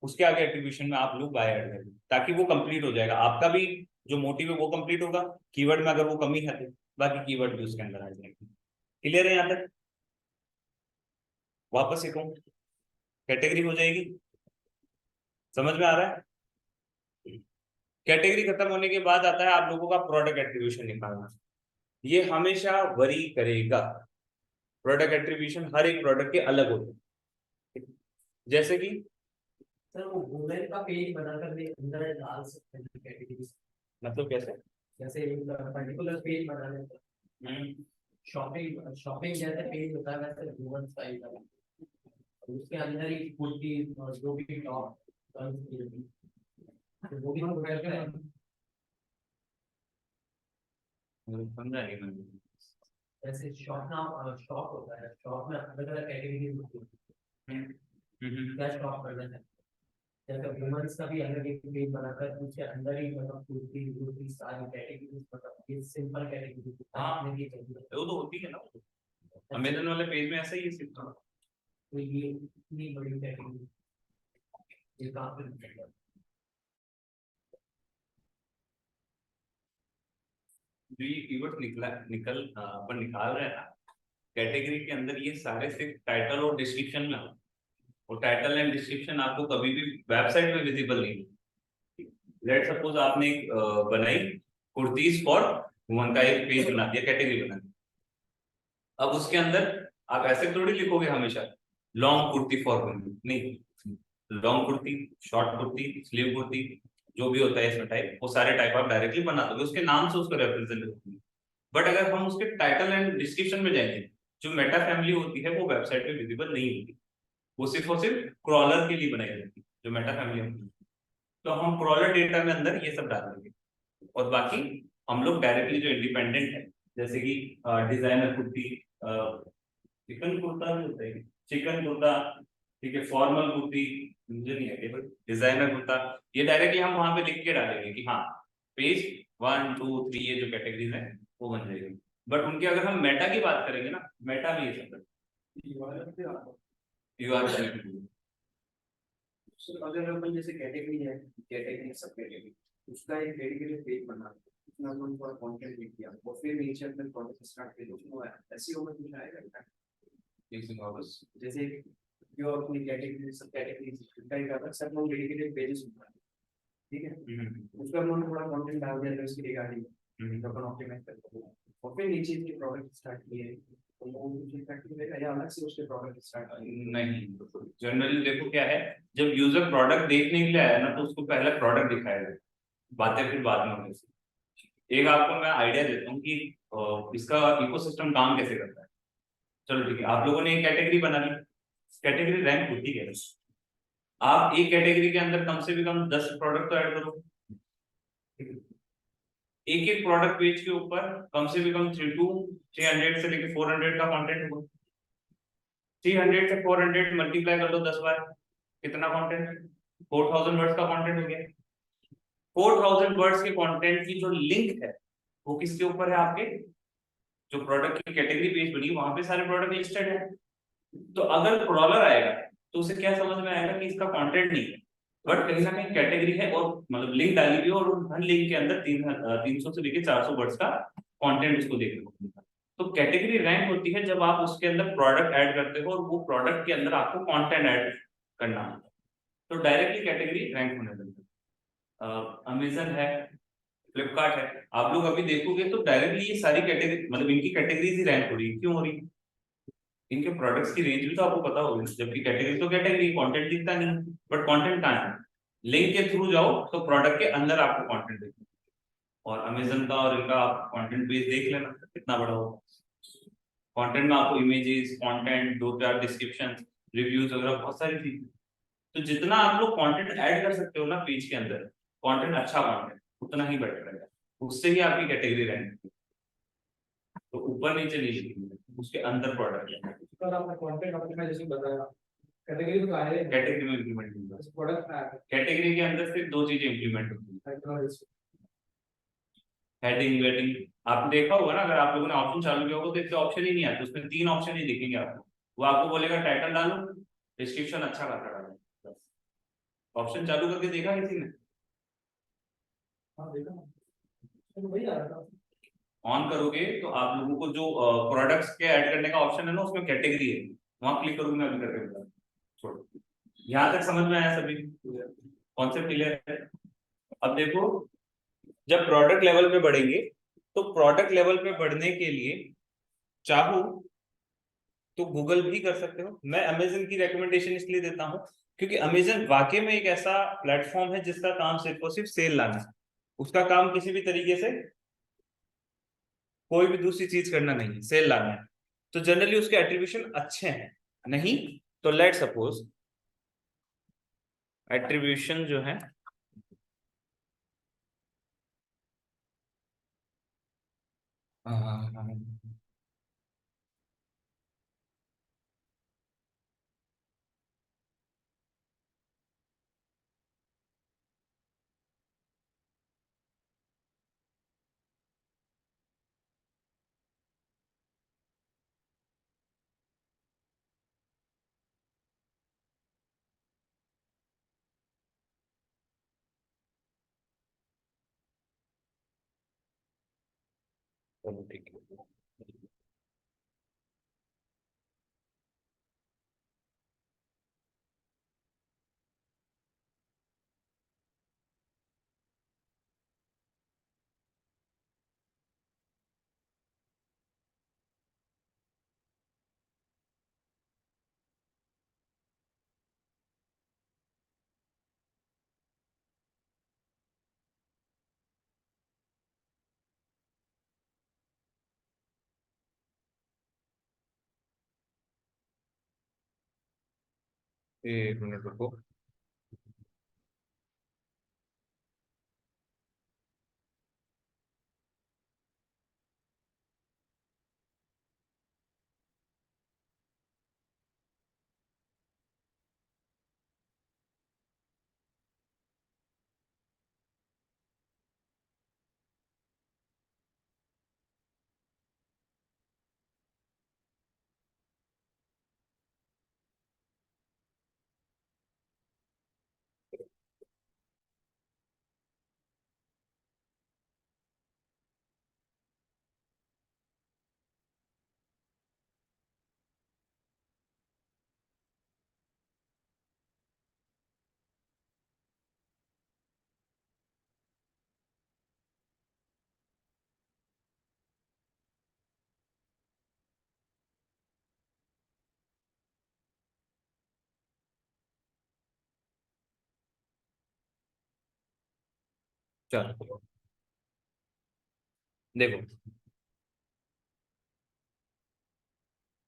उसके आगे एट्रीब्यूशन में आप लोग बाय ऐड कर दो, ताकि वो कंप्लीट हो जाएगा आपका भी। जो मोटिव है वो कंप्लीट होगा। कीवर्ड में अगर वो कमी है तो बाकी कीवर्ड भी उसके अंदर आ जाएंगे। क्लियर है यहाँ तक, वापस एक कैटेगरी हो जाएगी, समझ में आ रहा है। कैटेगरी खत्म होने के बाद आता है आप लोगों का प्रोडक्ट एट्रीब्यूशन निकालना। ये हमेशा वरी करेगा। प्रोडक्ट एट्रीब्यूशन हर एक प्रोडक्ट के अलग होते हैं, जैसे कि सर वो वुमेन का पेज बनाकर भी अंदर डाल सकते हैं कैटेगरीज। मतलब कैसे। जैसे एक पर्टिकुलर पेज बना लेते हैं, शॉपिंग शॉपिंग जैसे पेज होता है वैसे वुमेन्स का ही बना, उसके अंदर ही कुर्ती और जो भी टॉप गर्ल्स की होती है, तो वो भी हम करते हैं। समझा नहीं मैंने। जैसे शॉप ना शॉप होता है, शॉप में अलग अलग कैटेगरीज होती है, हम्म, हम्म, क्या शॉप करना है। जैसे वुमेन्स का भी अलग एक पेज बनाकर उसके अंदर ही मतलब कुर्ती कुर्ती सारी कैटेगरीज मतलब ये सिंपल कैटेगरी हाँ। में ये चाहिए वो तो होती है ना, अमेजन वाले पेज में ऐसा ही है सिस्टम। तो ये इतनी बड़ी कैटेगरी ये काफी जो ये कीवर्ड अपन निकाल रहे हैं ना कैटेगरी के अंदर, ये सारे सिर्फ टाइटल और डिस्क्रिप्शन में हो। और टाइटल एंड डिस्क्रिप्शन आपको कभी भी वेबसाइट पे विजिबल नहीं। लेट सपोज आपने एक बनाई कुर्तीज फॉर वुमन का एक पेज बना दिया, कैटेगरी बना दी। अब उसके अंदर आप ऐसे थोड़ी लिखोगे हमेशा लॉन्ग कुर्ती फॉर वुमन, नहीं। Long kurti, short kurti, sleeve kurti, जो भी होता है इसमें टाइप, वो सारे टाइप आप डायरेक्टली बना दोगे, उसके नाम से उसको रिप्रेजेंट करोगे। बट अगर हम उसके टाइटल एंड डिस्क्रिप्शन में जाएंगे, जो मेटा फैमिली होती है वो वेबसाइट पे विजिबल नहीं होती। वो सिर्फ और सिर्फ क्रॉलर के लिए बनाई जाती है जो मेटा फैमिली होती है। तो हम क्रॉलर डेटा में अंदर ये सब डालेंगे। और बाकी हम लोग डायरेक्टली जो इंडिपेंडेंट है, जैसे कि डिजाइनर कुर्ती, चिकन कुर्ता भी होता है, चिकन कुर्ता, ठीक है, फॉर्मल कुर्ती, मुझे नहीं है बट डिजाइनर कुर्ता, ये डायरेक्टली हम वहां पे लिख के डालेंगे कि हाँ पेज 1 2 3 ये जो कैटेगरीज है वो बन जाएगी। बट उनके अगर हम मेटा की बात करेंगे ना, मेटा में ये सब यूआरएल। सर अगर अपन जैसे कैटेगरी है, कैटेगरी सब कैटेगरी, उसका एक डेडिकेटेड पेज बना, उसमें अपन थोड़ा कंटेंट लिख दिया और फिर नीचे अपने प्रोडक्ट स्टार्ट कर दो, उसमें ऐसे होगा कुछ आएगा जैसे जैसे जो अपनी कैटेगरी सब कैटेगरी का ही करता है, सब लोग डेडिकेटेड पेजेस बना, ठीक है, उसका हम थोड़ा कंटेंट डाल दिया उसकी रिगार्डिंग, तो अपन ऑप्टिमाइज कर सकते हैं और फिर नीचे इसके प्रोडक्ट स्टार्ट किए तो वो कुछ इफेक्ट मिलेगा या अलग से उसके प्रोडक्ट स्टार्ट नहीं, जनरली देखो क्या है, जब यूजर प्रोडक्ट देखने के लिए आया ना तो उसको पहले प्रोडक्ट दिखाया जाए, बातें फिर बाद में होंगी। एक आपको मैं आइडिया देता हूँ कि इसका इकोसिस्टम काम कैसे करता है। चलो ठीक है, आप लोगों ने एक कैटेगरी बना ली, कैटेगरी रैंक होती है, आप एक कैटेगरी के अंदर कम से भी कम 10 प्रोडक्ट तो ऐड करो। एक एक प्रोडक्ट पेज के ऊपर कम से भी कम 300 से लेकर 400 का कंटेंट होगा। 300 से 400 मल्टीप्लाई कर लो 10 बार, कितना कंटेंट, 4000 वर्ड्स का कंटेंट हो गया। 4000 वर्ड्स के कंटेंट की जो लिंक है वो किसके ऊपर है, आपके जो प्रोडक्ट की कैटेगरी पेज बनी वहां पे सारे प्रोडक्ट लिस्टेड है। तो अगर क्रॉलर आएगा तो उसे क्या समझ में आएगा कि इसका कंटेंट नहीं है, बट कहीं ना कहीं कैटेगरी है और मतलब लिंक डाली हुई है, और हर लिंक के अंदर 300 से लेकर 400 वर्ड्स का कंटेंट उसको देखने को मिलता है। तो कैटेगरी रैंक होती है जब आप उसके अंदर प्रोडक्ट ऐड करते हो और वो प्रोडक्ट के अंदर आपको कंटेंट ऐड करना है, तो डायरेक्टली कैटेगरी रैंक होने लगती है। अमेजन है, फ्लिपकार्ट है, आप लोग अभी देखोगे तो डायरेक्टली ये सारी कैटेगरी मतलब इनकी कैटेगरीज ही रैंक हो रही है। क्यों हो रही है? इनके प्रोडक्ट्स की रेंज भी तो आपको पता होगी, जबकि कैटेगरी तो कैटेगरी, कंटेंट दिखता नहीं, बट कंटेंट कहाँ है, लिंक के थ्रू जाओ तो प्रोडक्ट के अंदर आपको कंटेंट दिखेगा। और अमेजन का और इनका आप कंटेंट बेस देख लेना कितना बड़ा होगा। कंटेंट में आपको इमेजेस, कंटेंट, 2 4 डिस्क्रिप्शन, रिव्यूज वगैरह बहुत सारी चीजें। तो जितना आप लोग कंटेंट ऐड कर सकते हो ना पेज के अंदर, कंटेंट अच्छा कंटेंट, उतना ही बेटर रहेगा, उससे ही आपकी कैटेगरी रैंक। तो ऊपर नीचे नहीं लिखेंगे, उसके अंदर प्रोडक्ट है, सर आपने कंटेंट ऑप्टिमाइजेशन बताया, कैटेगरी तो आया है, कैटेगरी में इंप्लीमेंट होगा। प्रोडक्ट आया कैटेगरी के अंदर सिर्फ 2 चीजें इंप्लीमेंट होती है, हेडिंग वेडिंग। आपने देखा होगा ना, अगर आप लोगों ने ऑप्शन चालू किया होगा तो इससे ऑप्शन ही नहीं आते, उसमें 3 ऑप्शन ही दिखेंगे आपको। वो आपको बोलेगा टाइटल डालो, डिस्क्रिप्शन अच्छा खासा डालो, बस। ऑप्शन चालू करके देखा किसी ने? हाँ देखा तो वही आ रहा था। ऑन करोगे तो आप लोगों को जो प्रोडक्ट्स के ऐड करने का ऑप्शन है ना, उसमें कैटेगरी है, वहां क्लिक करोगे, मैं अभी करके बता छोड़ो। यहाँ तक समझ में आया सभी, कॉन्सेप्ट क्लियर है? अब देखो, जब प्रोडक्ट लेवल पे बढ़ेंगे तो प्रोडक्ट लेवल पे बढ़ने के लिए चाहो तो गूगल भी कर सकते हो। मैं अमेजन की रिकमेंडेशन इसलिए देता हूं क्योंकि अमेजन वाकई में एक ऐसा प्लेटफॉर्म है जिसका काम सिर्फ और सिर्फ सेल लाना है। उसका काम किसी भी तरीके से कोई भी दूसरी चीज करना नहीं है, सेल लाना है। तो जनरली उसके एट्रीब्यूशन अच्छे हैं। नहीं तो लेट सपोज एट्रीब्यूशन जो है चलो ठीक है। एक मिनट रुको। चलो देखो,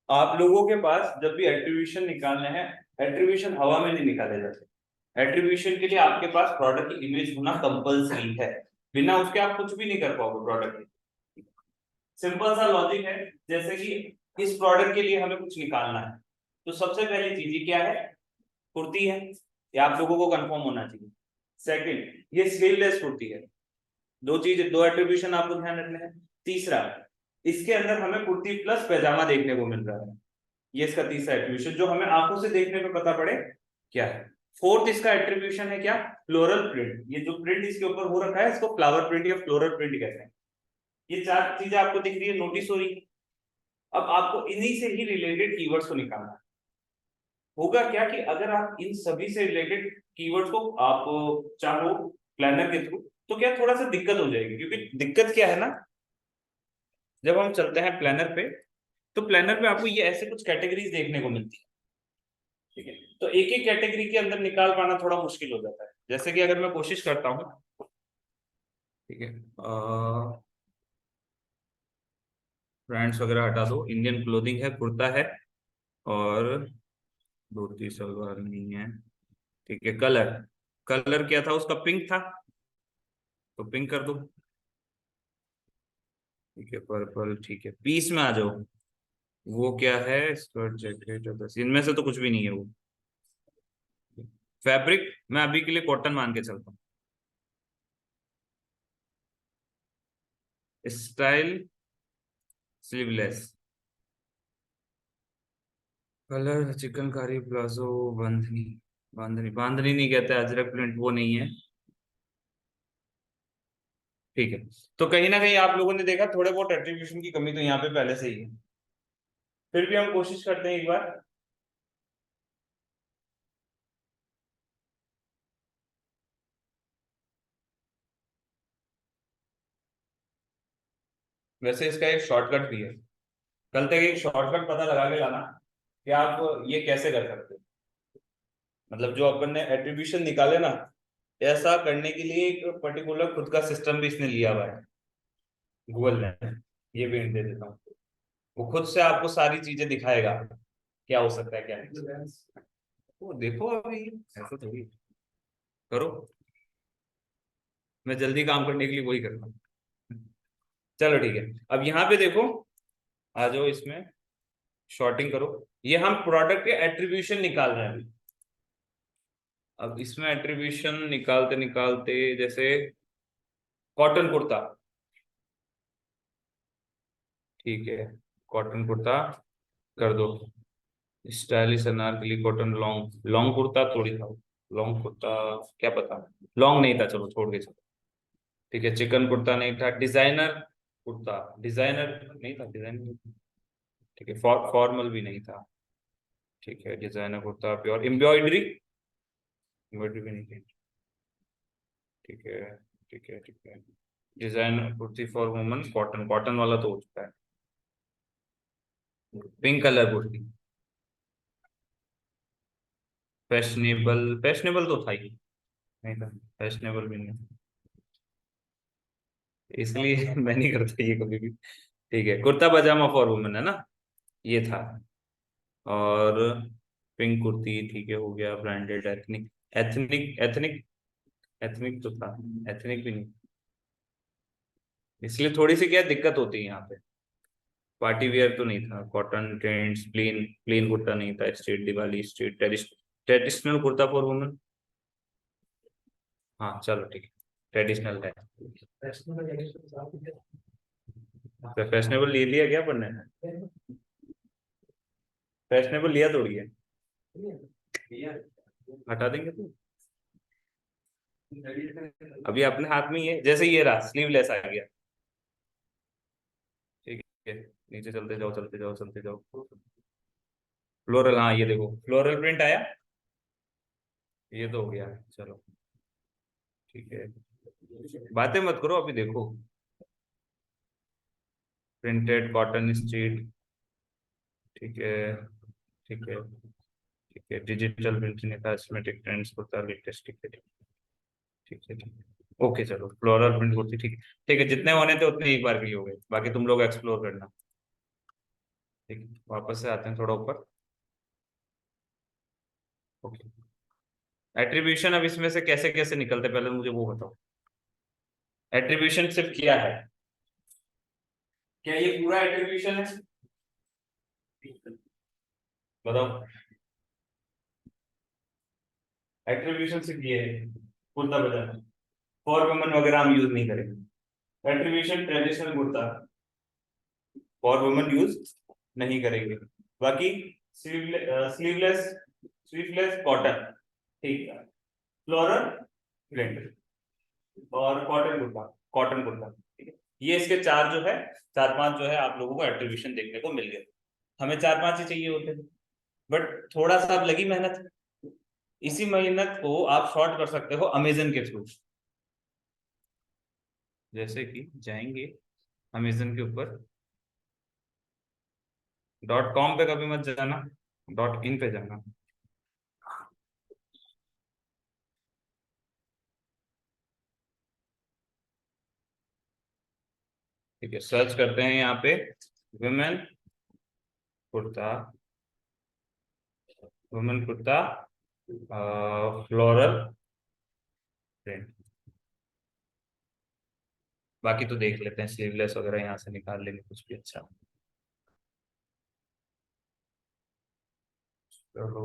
आप लोगों के पास जब भी एट्रीब्यूशन निकालने हैं, एट्रीब्यूशन हवा में नहीं निकाले जाते। एट्रीब्यूशन के लिए आपके पास प्रोडक्ट की इमेज होना कंपलसरी है। बिना उसके आप कुछ भी नहीं कर पाओगे प्रोडक्ट की। सिंपल सा लॉजिक है। जैसे कि इस प्रोडक्ट के लिए हमें कुछ निकालना है, तो सबसे पहली चीज ये क्या है? कुर्ती है, ये आप लोगों को कंफर्म होना चाहिए। सेकंड, ये स्लीवलेस कुर्ती है। दो चीज, दो एट्रीब्यूशन आपको ध्यान रखने हैं। तीसरा, इसके अंदर हमें कुर्ती प्लस पैजामा देखने को मिल रहा है। ये इसका तीसरा एट्रीब्यूशन जो हमें आंखों से देखने पे पता पड़े क्या है। फोर्थ इसका एट्रीब्यूशन है क्या? Floral print. ये जो प्रिंट इसके ऊपर हो रखा है इसको फ्लावर प्रिंट या फ्लोरल प्रिंट कहते हैं। ये चार चीजें आपको दिख रही है, नोटिस हो रही है। अब आपको इन्हीं से ही रिलेटेड कीवर्ड्स को निकालना है। होगा क्या कि अगर आप इन सभी से रिलेटेड कीवर्ड्स को आप चाहो प्लानर के थ्रू, तो क्या थोड़ा सा दिक्कत हो जाएगी। क्योंकि दिक्कत क्या है ना, जब हम चलते हैं प्लानर पे, तो प्लानर पे आपको ये ऐसे कुछ कैटेगरीज देखने को मिलती है। ठीक है, तो एक एक कैटेगरी के अंदर निकाल पाना थोड़ा मुश्किल हो जाता है। जैसे कि अगर मैं कोशिश करता हूँ, ठीक है, ब्रांड्स वगैरह हटा दो, इंडियन क्लोथिंग है, कुर्ता है, और धोती सलवार नहीं है। ठीक है, कलर, कलर क्या था उसका? पिंक था, तो पिंक कर दो। ठीक है, पर्पल, ठीक है, पीस में आ जाओ। वो क्या है? स्कर्ट, जैकेट, बस इनमें से तो कुछ भी नहीं है वो। फैब्रिक मैं अभी के लिए कॉटन मान के चलता हूँ। Style, sleeveless. Colour, chikankari, palazzo, bandhani, bandhani bandhani नहीं कहते, अजरक प्रिंट वो नहीं है। ठीक है, तो कहीं ना कहीं आप लोगों ने देखा थोड़े बहुत एट्रीब्यूशन की कमी तो यहाँ पे पहले से ही है। फिर भी हम कोशिश करते हैं एक बार। वैसे इसका एक शॉर्टकट भी है। कल तक एक शॉर्टकट पता लगा के लाना कि आप ये कैसे कर सकते हो। मतलब जो अपन ने एट्रीब्यूशन निकाले ना, ऐसा करने के लिए एक पर्टिकुलर खुद का सिस्टम भी इसने लिया हुआ है गूगल ने। ये भी hint दे देता हूँ, वो खुद से आपको सारी चीजें दिखाएगा क्या हो सकता है क्या नहीं। वो देखो अभी, ऐसा थोड़ी करो। मैं जल्दी काम करने के लिए वही करता हूँ। चलो ठीक है, अब यहाँ पे देखो, आ जाओ इसमें, शॉर्टिंग करो। ये हम प्रोडक्ट के एट्रीब्यूशन निकाल रहे हैं अभी। अब इसमें एट्रीब्यूशन निकालते निकालते, जैसे कॉटन कुर्ता, ठीक है, कॉटन कुर्ता कर दो। Stylish Anarkali cotton long, long kurta थोड़ी था। लॉन्ग कुर्ता, क्या पता, लॉन्ग नहीं था, चलो छोड़ के चलो। ठीक है, चिकन कुर्ता नहीं था। डिजाइनर, कुर्ता डिजाइनर नहीं था, डिजाइनर ठीक है, फॉर्मल भी नहीं था, ठीक है, designer kurta pure, embroidery, embroidery भी नहीं थी, ठीक है, ठीक है, ठीक है, designer kurti for woman, cotton, cotton वाला तो हो चुका है, pink colour kurti, fashionable, fashionable तो था ही नहीं था, फैशनेबल भी नहीं, इसलिए मैं नहीं करता ये कभी भी, ठीक है, कुर्ता पजामा फॉर वुमेन है ना, ये था, और पिंक कुर्ती ठीक है, हो गया, branded, ethnic, ethnic, ethnic, ethnic तो था, एथनिक भी नहीं, इसलिए थोड़ी सी क्या दिक्कत होती है यहाँ पे, पार्टी वेयर तो नहीं था, cotton trends, plain, plain kurta नहीं था, straight Diwali, straight traditional kurta for women, हाँ चलो ठीक है, ट्रेडिशनल है, फैशनेबल ले लिया क्या पढ़ने, फैशनेबल लिया थोड़ी है, हटा देंगे तो, अभी अपने हाथ में ही है, जैसे ये रहा स्लीवलेस आ गया, ठीक है, नीचे चलते जाओ, चलते जाओ, चलते जाओ, फ्लोरल, हाँ ये देखो फ्लोरल प्रिंट आया, ये तो हो गया, चलो ठीक है, बातें मत करो अभी देखो, प्रिंटेड कॉटन स्ट्रीट, ठीक है, ठीक है, ठीक है, डिजिटल प्रिंट नहीं था, सिमेट्रिक ट्रेंड्स होता लेटेस्ट, ठीक है, ठीक है, ठीक है, ओके चलो, फ्लोरल प्रिंट होती, ठीक है, ठीक है, जितने होने थे उतने एक बार के लिए हो गए, बाकी तुम लोग एक्सप्लोर करना, ठीक है, वापस से आते हैं थोड़ा ऊपर, ओके, एट्रीब्यूशन अब इसमें से कैसे कैसे निकलते, पहले मुझे वो बताओ, एट्रीब्यूशन सिर्फ क्या है, क्या ये पूरा एट्रीब्यूशन है, बताओ, एट्रीब्यूशन सिर्फ ये है, कुर्ता पजामा, फॉर वुमेन वगैरह हम यूज नहीं करेंगे, attribution traditional kurta for women use नहीं करेंगे, बाकी स्लीवलेस, स्लीवलेस कॉटन, ठीक है, फ्लोरल प्रिंट, और कॉटन कुर्ता, कॉटन कुर्ता, ठीक है, ये इसके चार जो है, चार पांच जो है आप लोगों को एट्रीब्यूशन देखने को मिल गए, हमें चार पांच ही चाहिए होते थे, बट थोड़ा सा अब लगी मेहनत, इसी मेहनत को आप शॉर्ट कर सकते हो अमेजन के थ्रू, जैसे कि जाएंगे अमेजन के ऊपर, डॉट कॉम पे कभी मत जाना, डॉट इन पे जाना, ठीक है, सर्च करते हैं यहाँ पे women kurta, women kurta floral print, बाकी तो देख लेते हैं, स्लीवलेस वगैरह यहाँ से निकाल लेंगे कुछ भी अच्छा, चलो,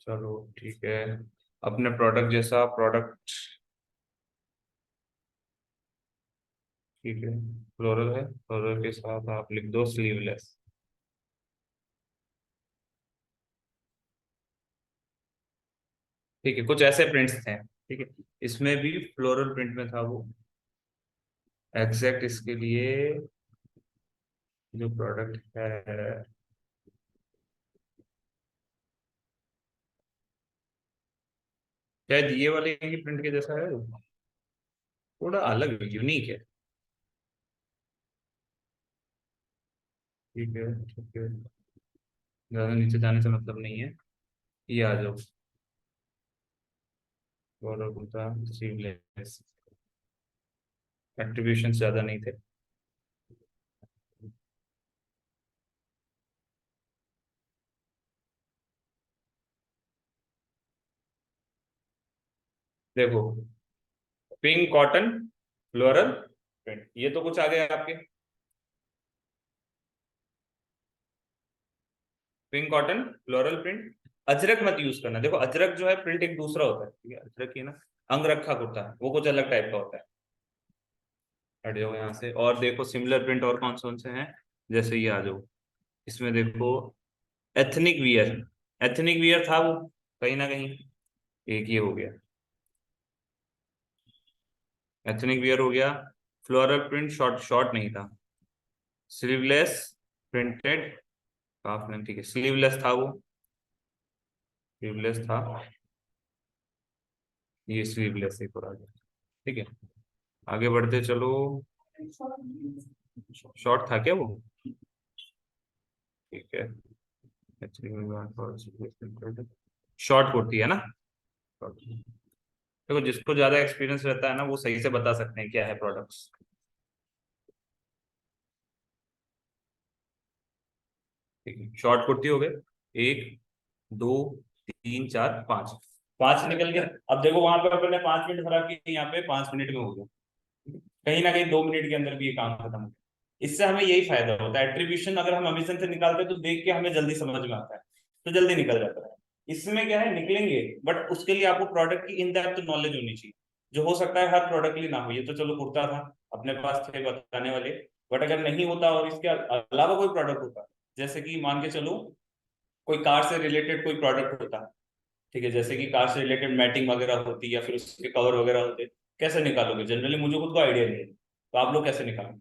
चलो ठीक है, अपने प्रोडक्ट जैसा प्रोडक्ट, ठीक है, फ्लोरल है, फ्लोरल के साथ आप लिख दो स्लीवलेस, ठीक है, कुछ ऐसे प्रिंट्स थे, ठीक है, इसमें भी फ्लोरल प्रिंट में था वो, एग्जैक्ट इसके लिए जो प्रोडक्ट है, शायद ये वाले की प्रिंट के जैसा है, थोड़ा अलग यूनिक है, ठीक है, ठीक है, ज्यादा नीचे जाने से मतलब नहीं है, ये आ जाओ, फ्लोरल कुर्ता स्लीवलेस, एट्रीब्यूशन ज्यादा नहीं थे, देखो, पिंक कॉटन फ्लोरल प्रिंट, ये तो कुछ आ गया आपके, pink cotton floral print, Ajrak मत यूज करना, देखो अजरक जो है प्रिंट एक दूसरा होता है, ठीक है, अजरक ये ना अंगरखा कुर्ता है, वो कुछ अलग टाइप का होता है, हट जाओ यहाँ से, और देखो सिमिलर प्रिंट और कौन से हैं, जैसे ये आ जाओ, इसमें देखो एथनिक वियर, एथनिक वियर था वो कहीं ना कहीं, एक ये हो गया, एथनिक वियर हो गया, फ्लोरल प्रिंट शॉर्ट, शॉर्ट नहीं था, स्लीवलेस प्रिंटेड काफ लेंथ, ठीक है, स्लीवलेस था वो, स्लीवलेस था, ये स्लीवलेस एक और आ गया, ठीक है। आगे बढ़ते चलो, शॉर्ट था क्या वो, ठीक है। शॉर्ट कुर्ती है ना। देखो जिसको ज्यादा एक्सपीरियंस रहता है ना वो सही से बता सकते हैं क्या है प्रोडक्ट्स। ठीक है, शॉर्ट कुर्ती हो गए, एक, दो, तीन, चार, पांच, पांच निकल गया। अब देखो वहां पे अपने 5 मिनट खराब किए, यहाँ पे 5 मिनट में हो गया, कहीं ना कहीं 2 मिनट के अंदर भी ये काम खत्म हो गया। इससे हमें यही फायदा होता है, एट्रीब्यूशन अगर हम अमेजन से निकालते हैं तो देख के हमें जल्दी समझ में आता है, तो जल्दी निकल जाता है। इसमें क्या है, निकलेंगे बट उसके लिए आपको प्रोडक्ट की इन डेप्थ नॉलेज होनी चाहिए, जो हो सकता है हर प्रोडक्ट के लिए ना हो। ये तो चलो कुर्ता था, अपने पास थे बताने वाले, बट अगर नहीं होता और इसके अलावा कोई प्रोडक्ट होता, जैसे कि मान के चलो कोई कार से रिलेटेड कोई प्रोडक्ट होता, ठीक है, जैसे कि कार से रिलेटेड मैटिंग वगैरह होती या फिर उसके कवर वगैरह होते, कैसे निकालोगे, जनरली मुझे खुद को आइडिया नहीं है, तो आप लोग कैसे निकालोगे।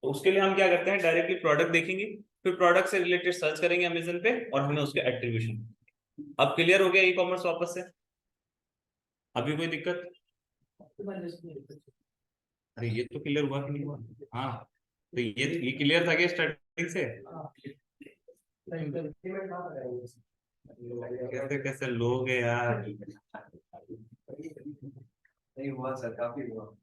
तो उसके लिए हम क्या करते हैं, डायरेक्टली प्रोडक्ट देखेंगे, फिर प्रोडक्ट से रिलेटेड सर्च करेंगे अमेजन पे और हमें उसके एट्रीब्यूशन। अब क्लियर हो गया ई कॉमर्स वापस से, अभी कोई दिक्कत। अरे ये तो क्लियर हुआ कि नहीं हुआ। हाँ, तो ये क्लियर था क्या स्टार्टिंग से। कैसे कैसे लोग हैं यार। नहीं हुआ सर, काफी हुआ।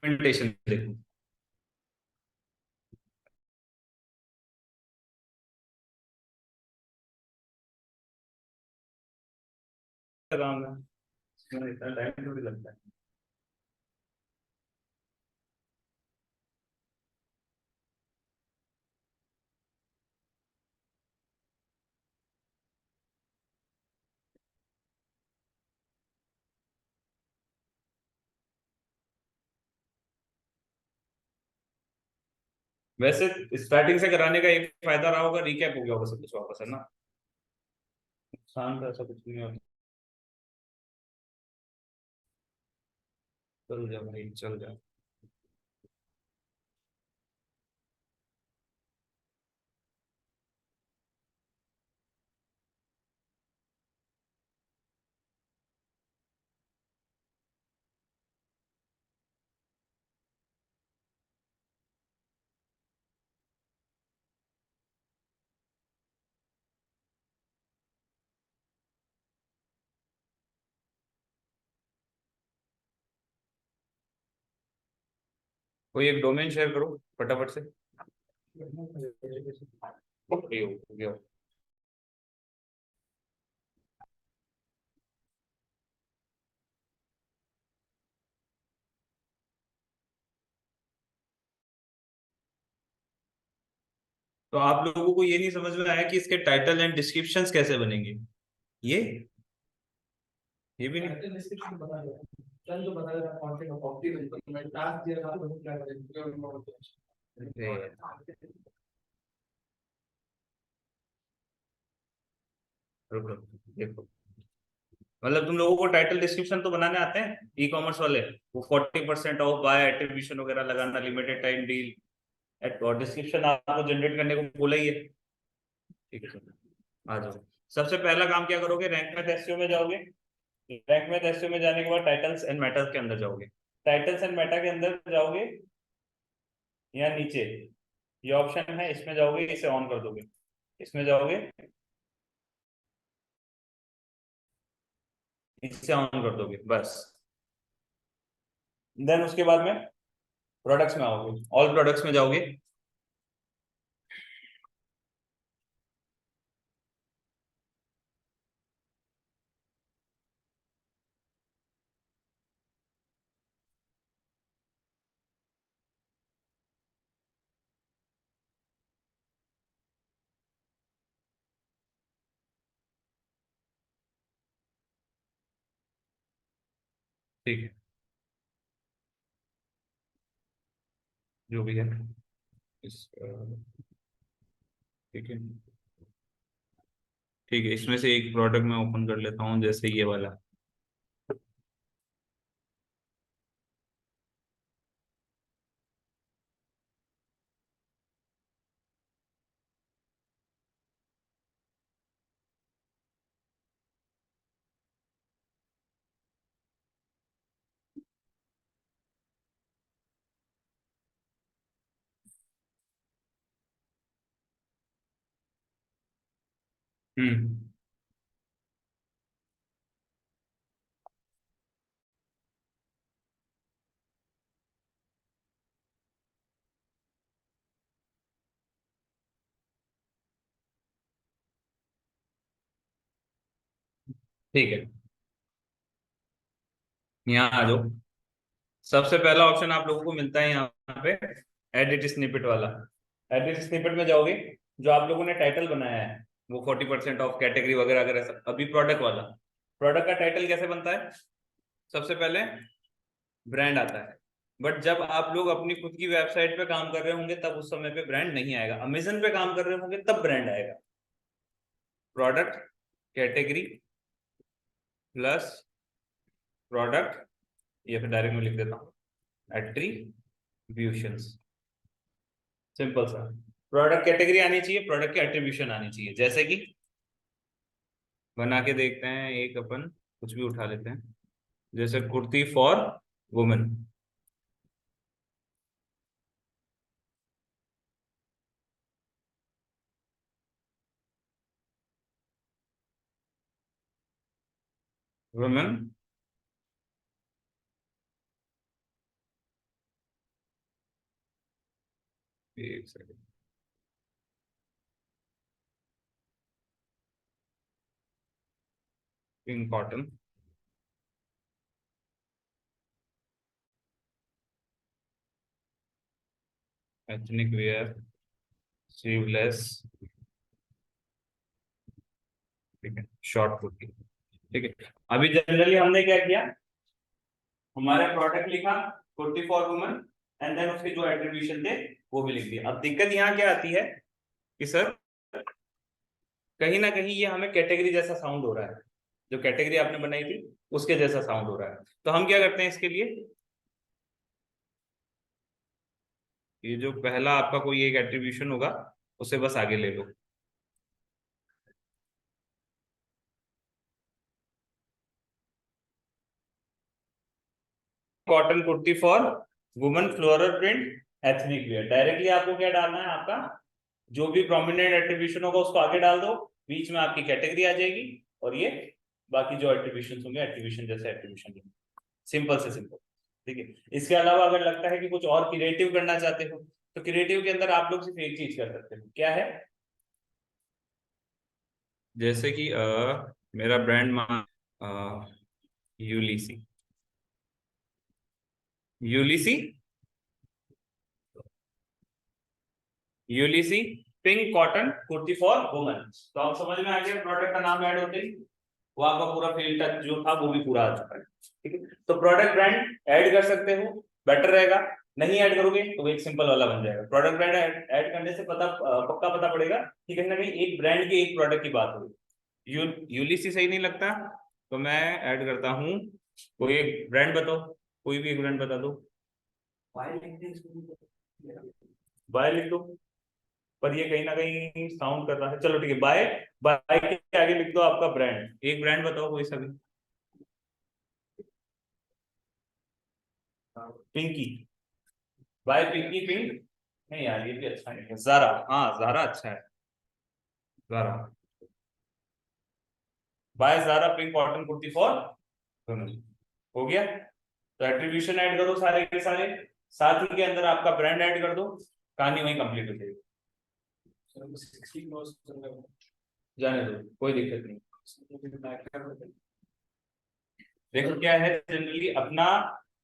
डॉक्यूमेंटेशन देखो, आराम है, इसमें इतना टाइम थोड़ी लगता है। वैसे स्टार्टिंग से कराने का एक फायदा रहा होगा, रिकैप हो गया होगा सब कुछ वापस, है ना। नुकसान तो ऐसा कुछ नहीं होता, चल जा भाई चल जा। कोई एक डोमेन शेयर करो फटाफट से। ये हो गया। तो आप लोगों को ये नहीं समझ में आया कि इसके टाइटल एंड डिस्क्रिप्शंस कैसे बनेंगे, ये ये भी नहीं। डिस्क्रिप्शन बता दो, चल जो बता देना कंटेंट ऑफ मैं टास्क दिया था तो क्या करेंगे। अरे, रुक रुक, देखो, मतलब तुम लोगों को टाइटल डिस्क्रिप्शन तो बनाने आते हैं ई कॉमर्स वाले, वो 40% ऑफ बाय एट्रीब्यूशन वगैरह लगाना, लिमिटेड टाइम डील, और डिस्क्रिप्शन आपको जनरेट करने को बोला ही है, ठीक है सर, आ जाओ। सबसे पहला काम क्या करोगे, रैंक मैथ एसईओ में जाओगे, रैंक मैथ एसईओ में जाने के बाद टाइटल्स एंड मेटा के अंदर जाओगे, टाइटल्स एंड मेटा के अंदर जाओगे, यहाँ नीचे ये ऑप्शन है, इसमें जाओगे, इसे ऑन कर दोगे, इसमें जाओगे, इसे ऑन कर दोगे बस। देन उसके बाद में प्रोडक्ट्स में आओगे, ऑल प्रोडक्ट्स में जाओगे। ठीक है, जो भी है इस ठीक है, ठीक है, इसमें से एक प्रोडक्ट मैं ओपन कर लेता हूँ, जैसे ये वाला। हम्म। ठीक है, यहाँ आ जाओ। सबसे पहला ऑप्शन आप लोगों को मिलता है यहाँ पे, एडिट स्निपेट वाला। एडिट स्निपेट में जाओगे, जो आप लोगों ने टाइटल बनाया है वो 40% ऑफ कैटेगरी वगैरह अगर ऐसा, अभी प्रोडक्ट वाला, प्रोडक्ट का टाइटल कैसे बनता है? सबसे पहले ब्रांड आता है, बट जब आप लोग अपनी खुद की वेबसाइट पे काम कर रहे होंगे तब उस समय पे ब्रांड नहीं आएगा, अमेजन पे काम कर रहे होंगे तब ब्रांड आएगा। प्रोडक्ट कैटेगरी प्लस प्रोडक्ट, ये फिर डायरेक्ट में लिख देता हूँ, एट्रीब्यूशंस। सिंपल सा, प्रोडक्ट कैटेगरी आनी चाहिए, प्रोडक्ट की एट्रीब्यूशन आनी चाहिए। जैसे कि बना के देखते हैं, एक अपन कुछ भी उठा लेते हैं, जैसे कुर्ती फॉर वुमेन। वुमेन, एक second, pink cotton, ethnic wear, sleeveless, ठीक है, शॉर्ट कुर्ती। ठीक है, अभी जनरली हमने क्या किया, हमारे प्रोडक्ट लिखा kurti for women, and then उसके जो एट्रीब्यूशन थे वो भी लिख दिया। अब दिक्कत यहाँ क्या आती है कि सर कहीं ना कहीं ये हमें कैटेगरी जैसा साउंड हो रहा है, जो कैटेगरी आपने बनाई थी उसके जैसा साउंड हो रहा है। तो हम क्या करते हैं इसके लिए, ये जो पहला आपका कोई एक एट्रीब्यूशन होगा उसे बस आगे ले लो। Cotton kurti for women floral print ethnic wear, directly आपको क्या डालना है, आपका जो भी प्रोमिनेंट एट्रीब्यूशन होगा उसको आगे डाल दो, बीच में आपकी कैटेगरी आ जाएगी, और ये बाकी जो एट्रीब्यूशन होंगे एट्रीब्यूशन जैसे एट्रीब्यूशन। सिंपल से सिंपल। ठीक है, इसके अलावा अगर लगता है कि कुछ और क्रिएटिव करना चाहते हो तो क्रिएटिव के अंदर आप लोग सिर्फ एक चीज कर सकते हो, क्या है, जैसे कि मेरा ब्रांड यूलिसी, यूलिसी, यूलिसी pink cotton kurti for women. तो आप समझ में आ गया, प्रोडक्ट का नाम ऐड होते ही वो आपका पूरा फील्ड टच जो था वो भी पूरा आ चुका है। ठीक है, तो प्रोडक्ट ब्रांड ऐड कर सकते हो, बेटर रहेगा। नहीं ऐड करोगे तो एक सिंपल वाला बन जाएगा। प्रोडक्ट ब्रांड ऐड करने से पता पक्का पता पड़ेगा कि कहीं ना कहीं एक ब्रांड की एक प्रोडक्ट की बात होगी। यूलिसी सही नहीं लगता तो मैं ऐड करता हूँ, कोई एक ब्रांड बताओ, कोई भी एक ब्रांड बता दो। बाय लिख दो, पर ये कहीं ना कहीं साउंड कर रहा है। चलो ठीक है, बाय, बाय के आगे लिख दो आपका ब्रांड, एक ब्रांड बताओ कोई सा भी। पिंकी, बाय पिंकी पिंक, नहीं यार ये भी अच्छा नहीं है। जारा, हाँ जारा अच्छा है, Zara, buy Zara pink cotton kurti for, हो गया। तो एट्रीब्यूशन ऐड करो सारे के सारे, साथ ही के अंदर आपका ब्रांड ऐड कर दो, कहानी वही कंप्लीट हो जाएगी। जाने दो, कोई दिक्कत नहीं। देखो क्या है, जनरली अपना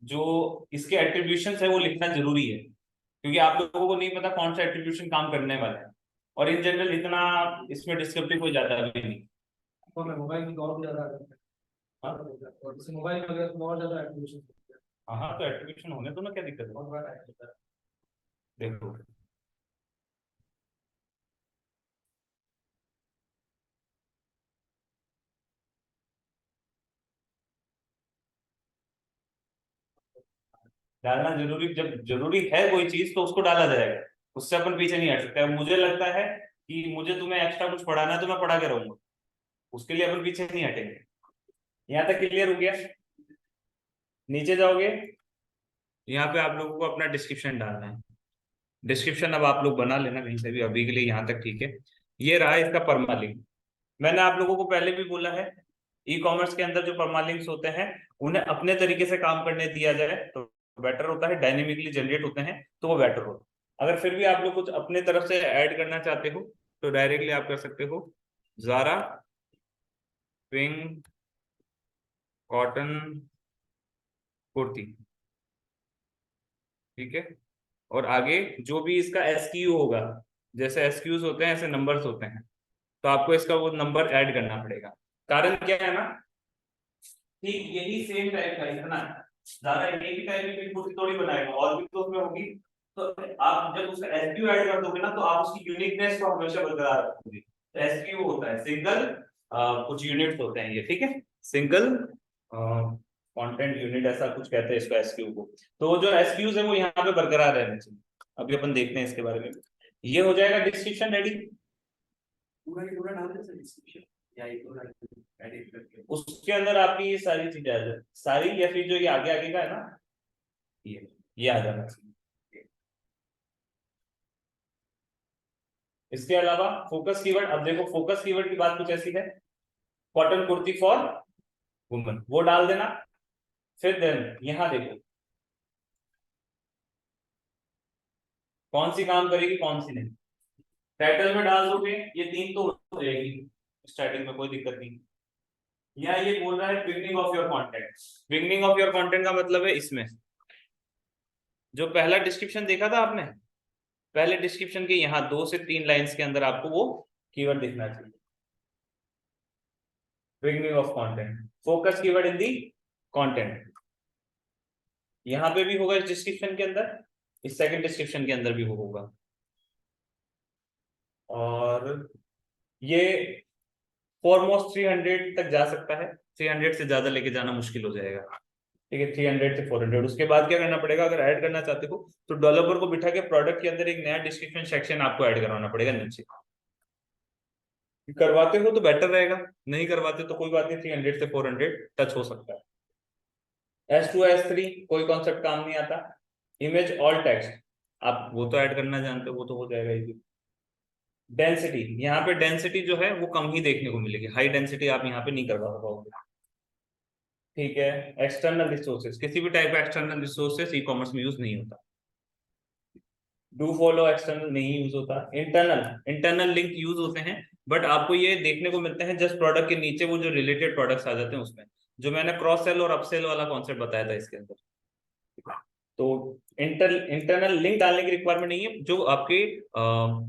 जो इसके एट्रीब्यूशंस है वो लिखना जरूरी है, क्योंकि आप लोगों को नहीं पता कौन सा एट्रीब्यूशन काम करने वाला है, और इन जनरल इतना इसमें डिस्क्रिप्टिव कोई जाता भी नहीं। तो मैं मोबाइल में और ज्यादा हाँ और इस मोबाइल में अगर और ज्यादा एप्लीकेशन हाँ, तो एट्रीब्यूशन होने दो ना, क्या दिक्कत है। बहुत बड़ा है। देखो डालना जरूरी, जब जरूरी है कोई चीज तो उसको डाला जाएगा, उससे अपन पीछे नहीं हट सकते। अब मुझे लगता है कि मुझे तुम्हें एक्स्ट्रा कुछ पढ़ाना है तो मैं पढ़ा के रहूंगा, उसके लिए अपन पीछे नहीं हटेंगे। यहाँ तक क्लियर हो गया? नीचे जाओगे, यहाँ पे आप लोगों को अपना डिस्क्रिप्शन डालना है। डिस्क्रिप्शन अब आप लोग बना लेना कहीं से भी, अभी के लिए यहाँ तक ठीक है। ये रहा इसका परमालिंक। मैंने आप लोगों को पहले भी बोला है, ई कॉमर्स के अंदर जो परमालिंक्स होते हैं उन्हें अपने तरीके से काम करने दिया जाए तो बेटर होता है, डायनेमिकली जनरेट होते हैं तो वो बेटर होता है। अगर फिर भी आप लोग कुछ अपने तरफ से ऐड करना चाहते हो तो डायरेक्टली आप कर सकते हो, जारा स्विंग कॉटन कुर्ती, ठीक है। और आगे जो भी इसका एसक्यू होगा, जैसे एसक्यूज होते हैं ऐसे नंबर्स होते हैं, तो आपको इसका वो नंबर ऐड करना पड़ेगा। कारण क्या है ना, ठीक यही सेम टाइप का इतना ज्यादा एक ही टाइप की कुर्सी थोड़ी बनाएगा, और भी तो उसमें होगी। तो आप जब उसका एसक्यू ऐड कर दोगे ना तो आप उसकी यूनिकनेस को हमेशा बरकरार रखोगे। तो एसक्यू होता है सिंगल, कुछ यूनिट्स होते हैं ये, ठीक है, सिंगल कंटेंट यूनिट ऐसा कुछ कहते हैं इसको एसक्यू को। तो जो एसक्यूज है वो यहाँ पे बरकरार रहने चाहिए। अभी अपन देखते हैं इसके बारे में। ये हो जाएगा डिस्क्रिप्शन रेडी। पूरा की पूरा डाल दे सर डिस्क्रिप्शन, या ये पूरा एडिट करके उसके अंदर आपकी ये सारी चीजें आ जाए सारी, या फिर जो ये आगे आगे का है ना, ये आ जाना चाहिए। इसके अलावा फोकस कीवर्ड, अब देखो फोकस कीवर्ड की बात कुछ ऐसी है, कॉटन कुर्ती फॉर वुमेन, वो डाल देना। फिर देन यहां देखो कौन सी काम करेगी कौन सी नहीं। टाइटल में डाल दोगे ये तीन तो हो जाएगी स्टार्टिंग में, कोई दिक्कत नहीं। या ये बोल रहा है beginning of your content. Beginning of your content का मतलब है इसमें जो पहला डिस्क्रिप्शन देखा था आपने, पहले डिस्क्रिप्शन के यहाँ 2 से 3 लाइंस के अंदर आपको वो कीवर्ड दिखना चाहिए, beginning of content, focus keyword in the content. यहाँ पे भी होगा इस डिस्क्रिप्शन के अंदर, इस सेकंड डिस्क्रिप्शन के अंदर भी वो होगा। और ये फॉरमोस्ट 300 तक जा सकता है, 300 से ज्यादा लेके जाना मुश्किल हो जाएगा, ठीक है। 300 से 400। उसके बाद क्या करना पड़ेगा, अगर ऐड करना चाहते हो तो डेवलपर को बिठा के प्रोडक्ट के अंदर एक नया डिस्क्रिप्शन सेक्शन आपको ऐड करवाना पड़ेगा नीचे। करवाते हो तो बेटर रहेगा, नहीं करवाते तो कोई बात नहीं, 300 से 400 टच हो सकता है। S2 S3 कोई कॉन्सेप्ट काम नहीं आता। इमेज ऑल टेक्स्ट आप वो तो ऐड करना जानते हो, वो तो हो जाएगा इजी। डेंसिटी, यहाँ पे डेंसिटी जो है वो कम ही देखने को मिलेगी, हाई डेंसिटी आप यहाँ पे नहीं करवा पाओगे, ठीक है। एक्सटर्नल रिसोर्सेज, किसी भी टाइप का एक्सटर्नल रिसोर्सेज ई कॉमर्स में यूज नहीं होता। डू फॉलो एक्सटर्नल नहीं यूज होता। इंटरनल, इंटरनल लिंक यूज होते हैं, बट आपको ये देखने को मिलते हैं जस्ट प्रोडक्ट के नीचे वो जो रिलेटेड प्रोडक्ट्स आ जाते हैं उसमें, जो मैंने क्रॉस सेल और अपसेल वाला कॉन्सेप्ट बताया था इसके अंदर। तो इंटरनल लिंक डालने की रिक्वायरमेंट नहीं है, जो आपके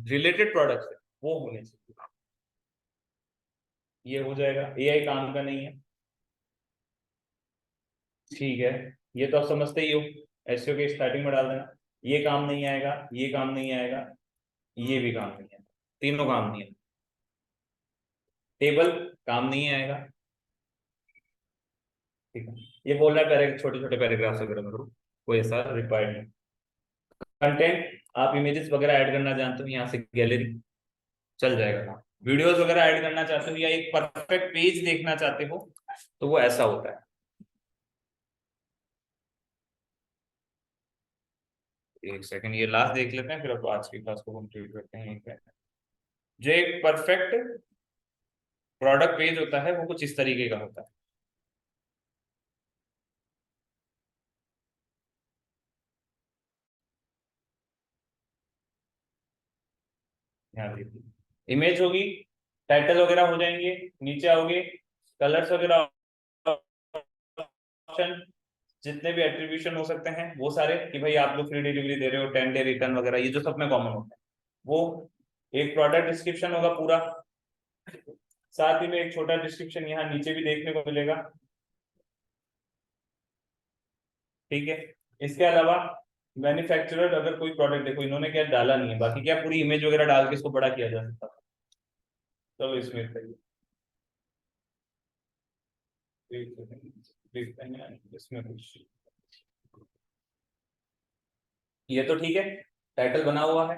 रिलेटेड प्रोडक्ट्स है वो होने चाहिए। ये हो जाएगा, एआई काम का नहीं है, ठीक है। ये तो आप समझते ही हो, एसईओ के स्टार्टिंग में डाल देना। ये काम नहीं आएगा, ये काम नहीं आएगा, ये भी काम नहीं आएगा, तीनों काम नहीं है। टेबल काम नहीं आएगा, ठीक है। ये बोल रहा है छोटे छोटे पैराग्राफ्स वगैरह में करो, कोई ऐसा रिक्वायर्ड नहीं। कंटेंट आप इमेजेस वगैरह ऐड करना जानते हो, यहाँ से गैलरी चल जाएगा काम। वीडियोस वगैरह ऐड करना चाहते हो या एक परफेक्ट पेज देखना चाहते हो तो वो ऐसा होता है। एक सेकंड, ये लास्ट देख लेते हैं फिर अब आज की क्लास को कंप्लीट करते हैं। जो एक परफेक्ट प्रोडक्ट पेज होता है वो कुछ इस तरीके का होता है। यहाँ देखिए, इमेज होगी, टाइटल वगैरह हो जाएंगे, नीचे आओगे, कलर्स वगैरह ऑप्शन, जितने भी एट्रीब्यूशन हो सकते हैं वो सारे, कि भाई आप लोग फ्री डिलीवरी दे रहे हो, 10 डे रिटर्न वगैरह, ये जो सब में कॉमन होता है वो। एक प्रोडक्ट डिस्क्रिप्शन होगा पूरा, साथ ही में एक छोटा डिस्क्रिप्शन यहाँ नीचे भी देखने को मिलेगा, ठीक है। इसके अलावा मैन्युफैक्चरर, अगर कोई प्रोडक्ट, देखो इन्होंने क्या डाला नहीं है, बाकी क्या पूरी इमेज वगैरह डाल के इसको बड़ा किया जा सकता है। चलो इसमें इसमें कुछ, ये तो ठीक है, टाइटल बना हुआ है,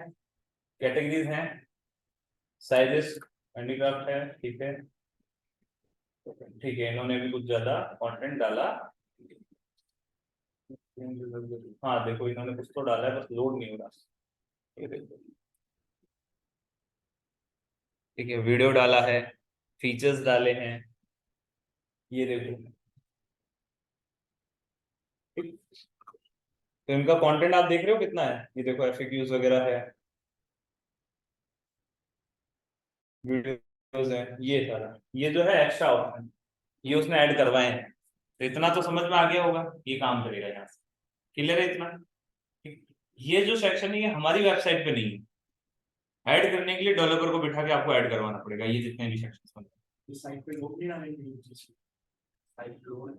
कैटेगरीज हैं, साइजेस हैंडीक्राफ्ट है, ठीक है, ठीक है। इन्होंने भी कुछ ज्यादा कंटेंट डाला, हाँ देखो इन्होंने कुछ तो डाला है, बस लोड नहीं हो रहा, ये देखो, ठीक है, वीडियो डाला है, फीचर्स डाले हैं, ये देखो, ठीक। तो इनका कंटेंट आप देख रहे हो कितना है, ये देखो एफएक्यूज वगैरह है, वीडियोस है, ये सारा, ये जो है एक्स्ट्रा ऑप्शन, ये उसने ऐड करवाए हैं, तो इतना तो समझ में आ गया होगा, ये काम करेगा यहाँ से, क्लियर है इतना। ठीक। ये जो सेक्शन है ये हमारी वेबसाइट पे नहीं है, ऐड करने के लिए डेवलपर को बिठा के आपको ऐड करवाना पड़ेगा, ये जितने भी सेक्शन बने साइट पे लोग नहीं आएंगे, साइट लोड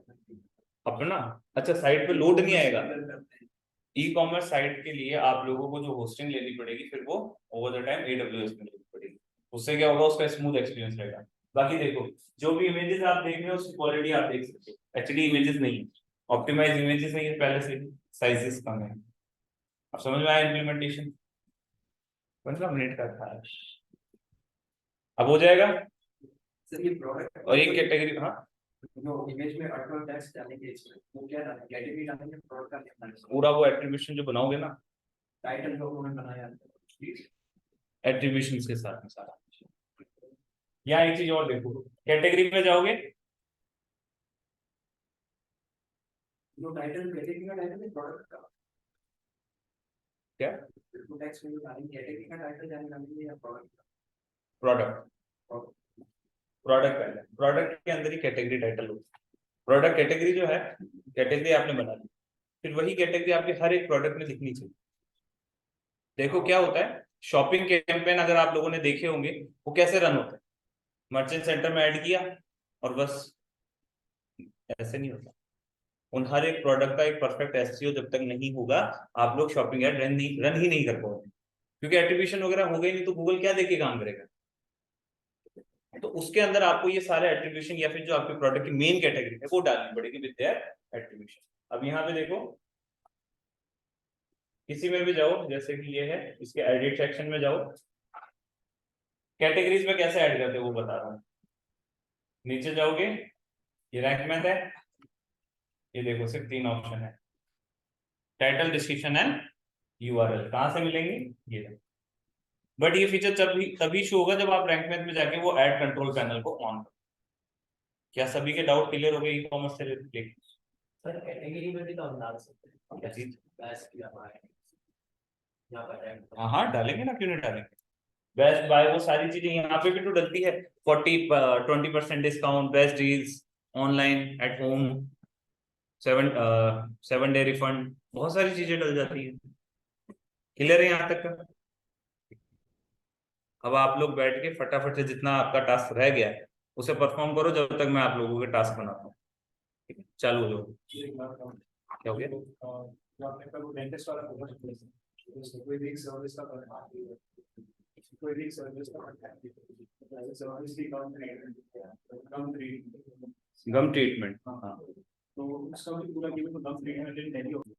अपना। अच्छा, साइट पे लोड नहीं आएगा, ई कॉमर्स साइट के लिए आप लोगों को जो होस्टिंग लेनी पड़ेगी, फिर वो ओवर द टाइम AWS में लेनी पड़ेगी, उससे क्या होगा, उसका स्मूथ एक्सपीरियंस रहेगा। बाकी देखो, जो भी इमेजेस आप देख रहे हो उसकी क्वालिटी आप देख सकते हो, HD इमेजेस नहीं है, ऑप्टिमाइज इमेजेस नहीं है पहले से, साइजेस कम है। अब समझ में आया इम्प्लीमेंटेशन, 15 मिनट का था, अब हो जाएगा। सर ये प्रोडक्ट और एक कैटेगरी, हाँ जो इमेज में अल्ट्रा टेक्स्ट डालेंगे, इसमें वो क्या डालेंगे, कैटेगरी डालेंगे, प्रोडक्ट का क्या डालेंगे, पूरा वो एट्रीब्यूशन जो बनाओगे ना, टाइटल जो उन्होंने बनाया एट्रीब्यूशन के साथ में सारा। यहाँ एक चीज और देखो, कैटेगरी में जाओगे, जो टाइटल कैटेगरी का टाइटल है प्रोडक्ट का, क्या तो टेक्स्ट में डालेंगे कैटेगरी का टाइटल डालेंगे या प्रोडक्ट का, प्रोडक्ट, प्रोडक्ट पहले, प्रोडक्ट के अंदर ही कैटेगरी टाइटल होती है, प्रोडक्ट कैटेगरी जो है, कैटेगरी आपने बना ली, फिर वही कैटेगरी आपके हर एक प्रोडक्ट में दिखनी चाहिए। देखो क्या होता है, शॉपिंग कैंपेन अगर आप लोगों ने देखे होंगे, वो कैसे रन होता है, मर्चेंट सेंटर में ऐड किया और बस, ऐसे नहीं होता। उन हर एक प्रोडक्ट का एक परफेक्ट एसईओ जब तक नहीं होगा, आप लोग शॉपिंग ऐड रन ही नहीं कर पाओगे, क्योंकि एट्रीब्यूशन वगैरह हो गई नहीं तो गूगल क्या देख के काम करेगा। तो उसके अंदर आपको ये सारे एट्रीब्यूशन या फिर जो आपके प्रोडक्ट की मेन कैटेगरी है वो डालनी पड़ेगी विद देयर एट्रीब्यूशन। अब यहाँ पे देखो, किसी में भी जाओ, जैसे कि ये है, इसके एडिट सेक्शन में जाओ, कैटेगरीज में कैसे ऐड करते हो वो बता रहा हूँ। नीचे जाओगे, ये रैंक मैथ है, ये देखो सिर्फ 3 ऑप्शन है, टाइटल, डिस्क्रिप्शन एंड URL, कहाँ से मिलेंगे, ये। बट ये फीचर तभी तभी शो होगा जब आप रैंक मैथ में जाके वो ऐड कंट्रोल पैनल को ऑन करो। क्या सभी के डाउट क्लियर हो गए ई कॉमर्स से रिलेटेड? सर कैटेगरी में भी तो हम डाल सकते हैं, क्या चीज? बैच की हमारे यहाँ पर ऐड हाँ हाँ डालेंगे ना, क्यों नहीं डालेंगे, बेस्ट बाय, वो सारी चीजें यहाँ पे भी तो डलती है, 20% discount, best deals, online, at home, 7 day refund, बहुत सारी चीजें डल जाती है। क्लियर है यहाँ तक का? अब आप लोग बैठ के फटाफट से जितना आपका टास्क रह गया है उसे परफॉर्म करो, जब तक मैं आप लोगों के टास्क बनाता हूँ। ठीक है, चालू हो जाओ। क्या हो गया? जो आपने कहा वो डेंटिस्ट वाला फोकस, कोई भी सर्विस का कोई भी सर्विस का सर्विस की कम गम ट्रीटमेंट, हाँ। तो उसका भी पूरा कीमत तो कम ट्रीटमेंट नहीं होगा।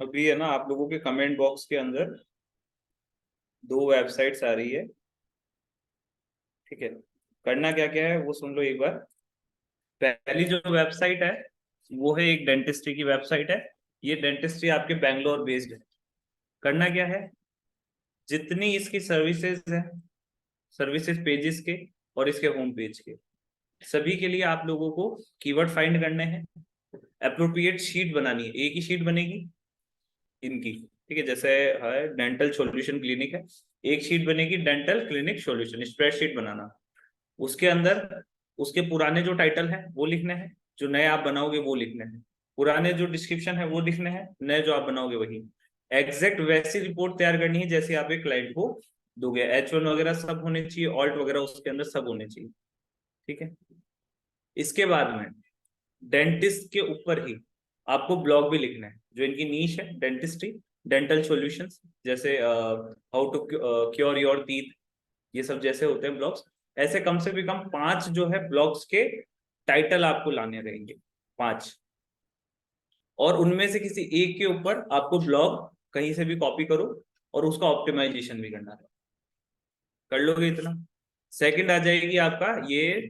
अभी है ना आप लोगों के कमेंट बॉक्स के अंदर 2 वेबसाइट्स आ रही है, ठीक है। करना क्या क्या है वो सुन लो एक बार। पहली जो वेबसाइट है वो है एक डेंटिस्ट्री की वेबसाइट है। ये डेंटिस्ट्री आपके बैंगलोर बेस्ड है। करना क्या है, जितनी इसकी सर्विसेज है, सर्विसेज पेजेस के और इसके होम पेज के, सभी के लिए आप लोगों को कीवर्ड फाइंड करने हैं, अप्रोप्रिएट शीट बनानी है। एक ही शीट बनेगी इनकी, ठीक है। जैसे है डेंटल सॉल्यूशन क्लिनिक है, एक शीट बनेगी डेंटल क्लिनिक सॉल्यूशन, स्प्रेडशीट बनाना। उसके अंदर उसके पुराने जो टाइटल है वो लिखने हैं, जो नए आप बनाओगे वो लिखने हैं, पुराने जो डिस्क्रिप्शन है वो लिखने हैं, नए जो आप बनाओगे वही। एग्जैक्ट वैसी रिपोर्ट तैयार करनी है जैसे आप एक क्लाइंट को दोगे। H1 वगैरह सब होने चाहिए, ऑल्ट वगैरह उसके अंदर सब होने चाहिए, ठीक है। इसके बाद में डेंटिस्ट के ऊपर ही आपको ब्लॉग भी लिखना है, जो इनकी नीश है डेंटिस्ट्री, डेंटल सॉल्यूशंस, जैसे how to cure your teeth, ये सब जैसे होते हैं ब्लॉग्स, ऐसे कम से कम 5 जो है ब्लॉग्स के टाइटल आपको लाने रहेंगे, 5। और उनमें से किसी एक के ऊपर आपको ब्लॉग कहीं से भी कॉपी करो और उसका ऑप्टिमाइजेशन भी करना है। कर लोगे इतना। सेकंड आ जाएगी आपका ये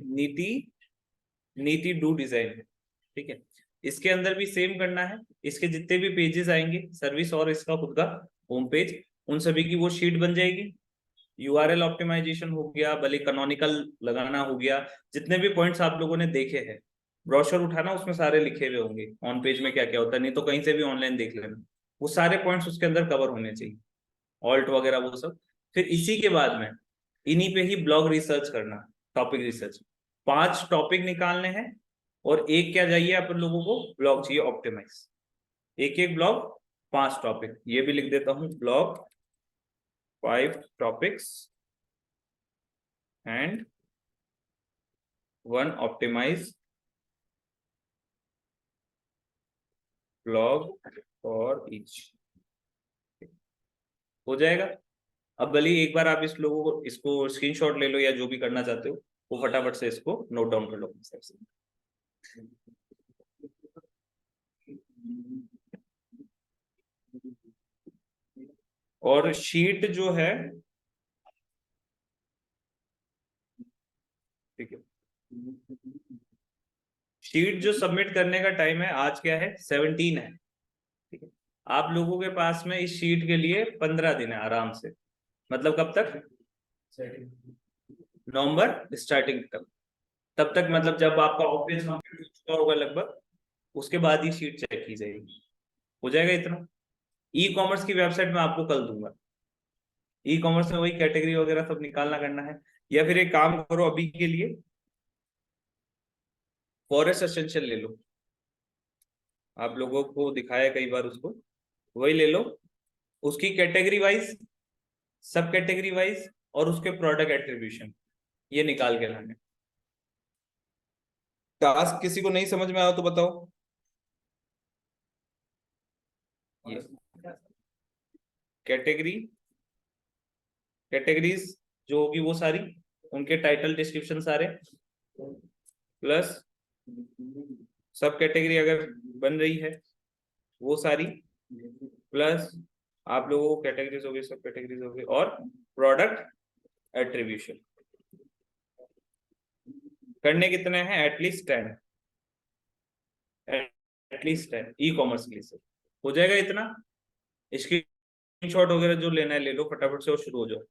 नीति डू डिजाइन, ठीक है। इसके अंदर भी सेम करना है। इसके जितने भी पेजेस आएंगे, सर्विस और इसका खुद का होम पेज, उन सभी की वो शीट बन जाएगी। यूआरएल ऑप्टिमाइजेशन हो गया, भले कैनोनिकल लगाना हो गया, जितने भी पॉइंट्स आप लोगों ने देखे हैं, ब्रोशर उठाना उसमें सारे लिखे हुए होंगे ऑन पेज में क्या क्या होता है, नहीं तो कहीं से भी ऑनलाइन देख लेना, वो सारे पॉइंट्स उसके अंदर कवर होने चाहिए, ऑल्ट वगैरह वो सब। फिर इसी के बाद में इन्हीं पे ही ब्लॉग रिसर्च करना, टॉपिक रिसर्च, 5 टॉपिक निकालने हैं। और एक क्या चाहिए अपन लोगों को, ब्लॉग चाहिए ऑप्टिमाइज। एक एक ब्लॉग 5 टॉपिक, ये भी लिख देता हूं, blog 5 topics and 1 optimise blog for each, हो जाएगा। अब भले ही एक बार आप इस लोगों को इसको स्क्रीनशॉट ले लो या जो भी करना चाहते हो, वो फटाफट से इसको नोट डाउन कर लो। और शीट जो है, ठीक है, शीट जो सबमिट करने का टाइम है आज क्या है, 17 है, ठीक है। आप लोगों के पास में इस शीट के लिए 15 दिन है आराम से, मतलब कब तक, नवंबर स्टार्टिंग तक। तब तक मतलब जब आपका ऑफिस कंप्लीट हो चुका होगा लगभग, उसके बाद ही शीट चेक की जाएगी। हो जाएगा इतना। ई कॉमर्स की वेबसाइट में आपको कल दूंगा। ई कॉमर्स में वही कैटेगरी वगैरह सब निकालना करना है। या फिर एक काम करो, अभी के लिए फॉरेस्ट एसेंशियल ले लो, आप लोगों को दिखाया कई बार उसको, वही ले लो। उसकी कैटेगरी वाइज, सब कैटेगरी वाइज और उसके प्रोडक्ट एट्रीब्यूशन, ये निकाल के लाने। टास्क किसी को नहीं समझ में आया तो बताओ। ये कैटेगरी, कैटेगरीज जो होगी वो सारी, उनके टाइटल डिस्क्रिप्शन सारे, प्लस सब कैटेगरी अगर बन रही है वो सारी, प्लस आप लोगों को कैटेगरीज हो गई, सब कैटेगरीज हो गई, और प्रोडक्ट एट्रीब्यूशन करने कितने हैं, एटलीस्ट 10, एटलीस्ट 10 ई कॉमर्स के लिए से हो जाएगा इतना। स्क्रीनशॉट वगैरह जो लेना है ले लो फटाफट से और शुरू हो जाओ।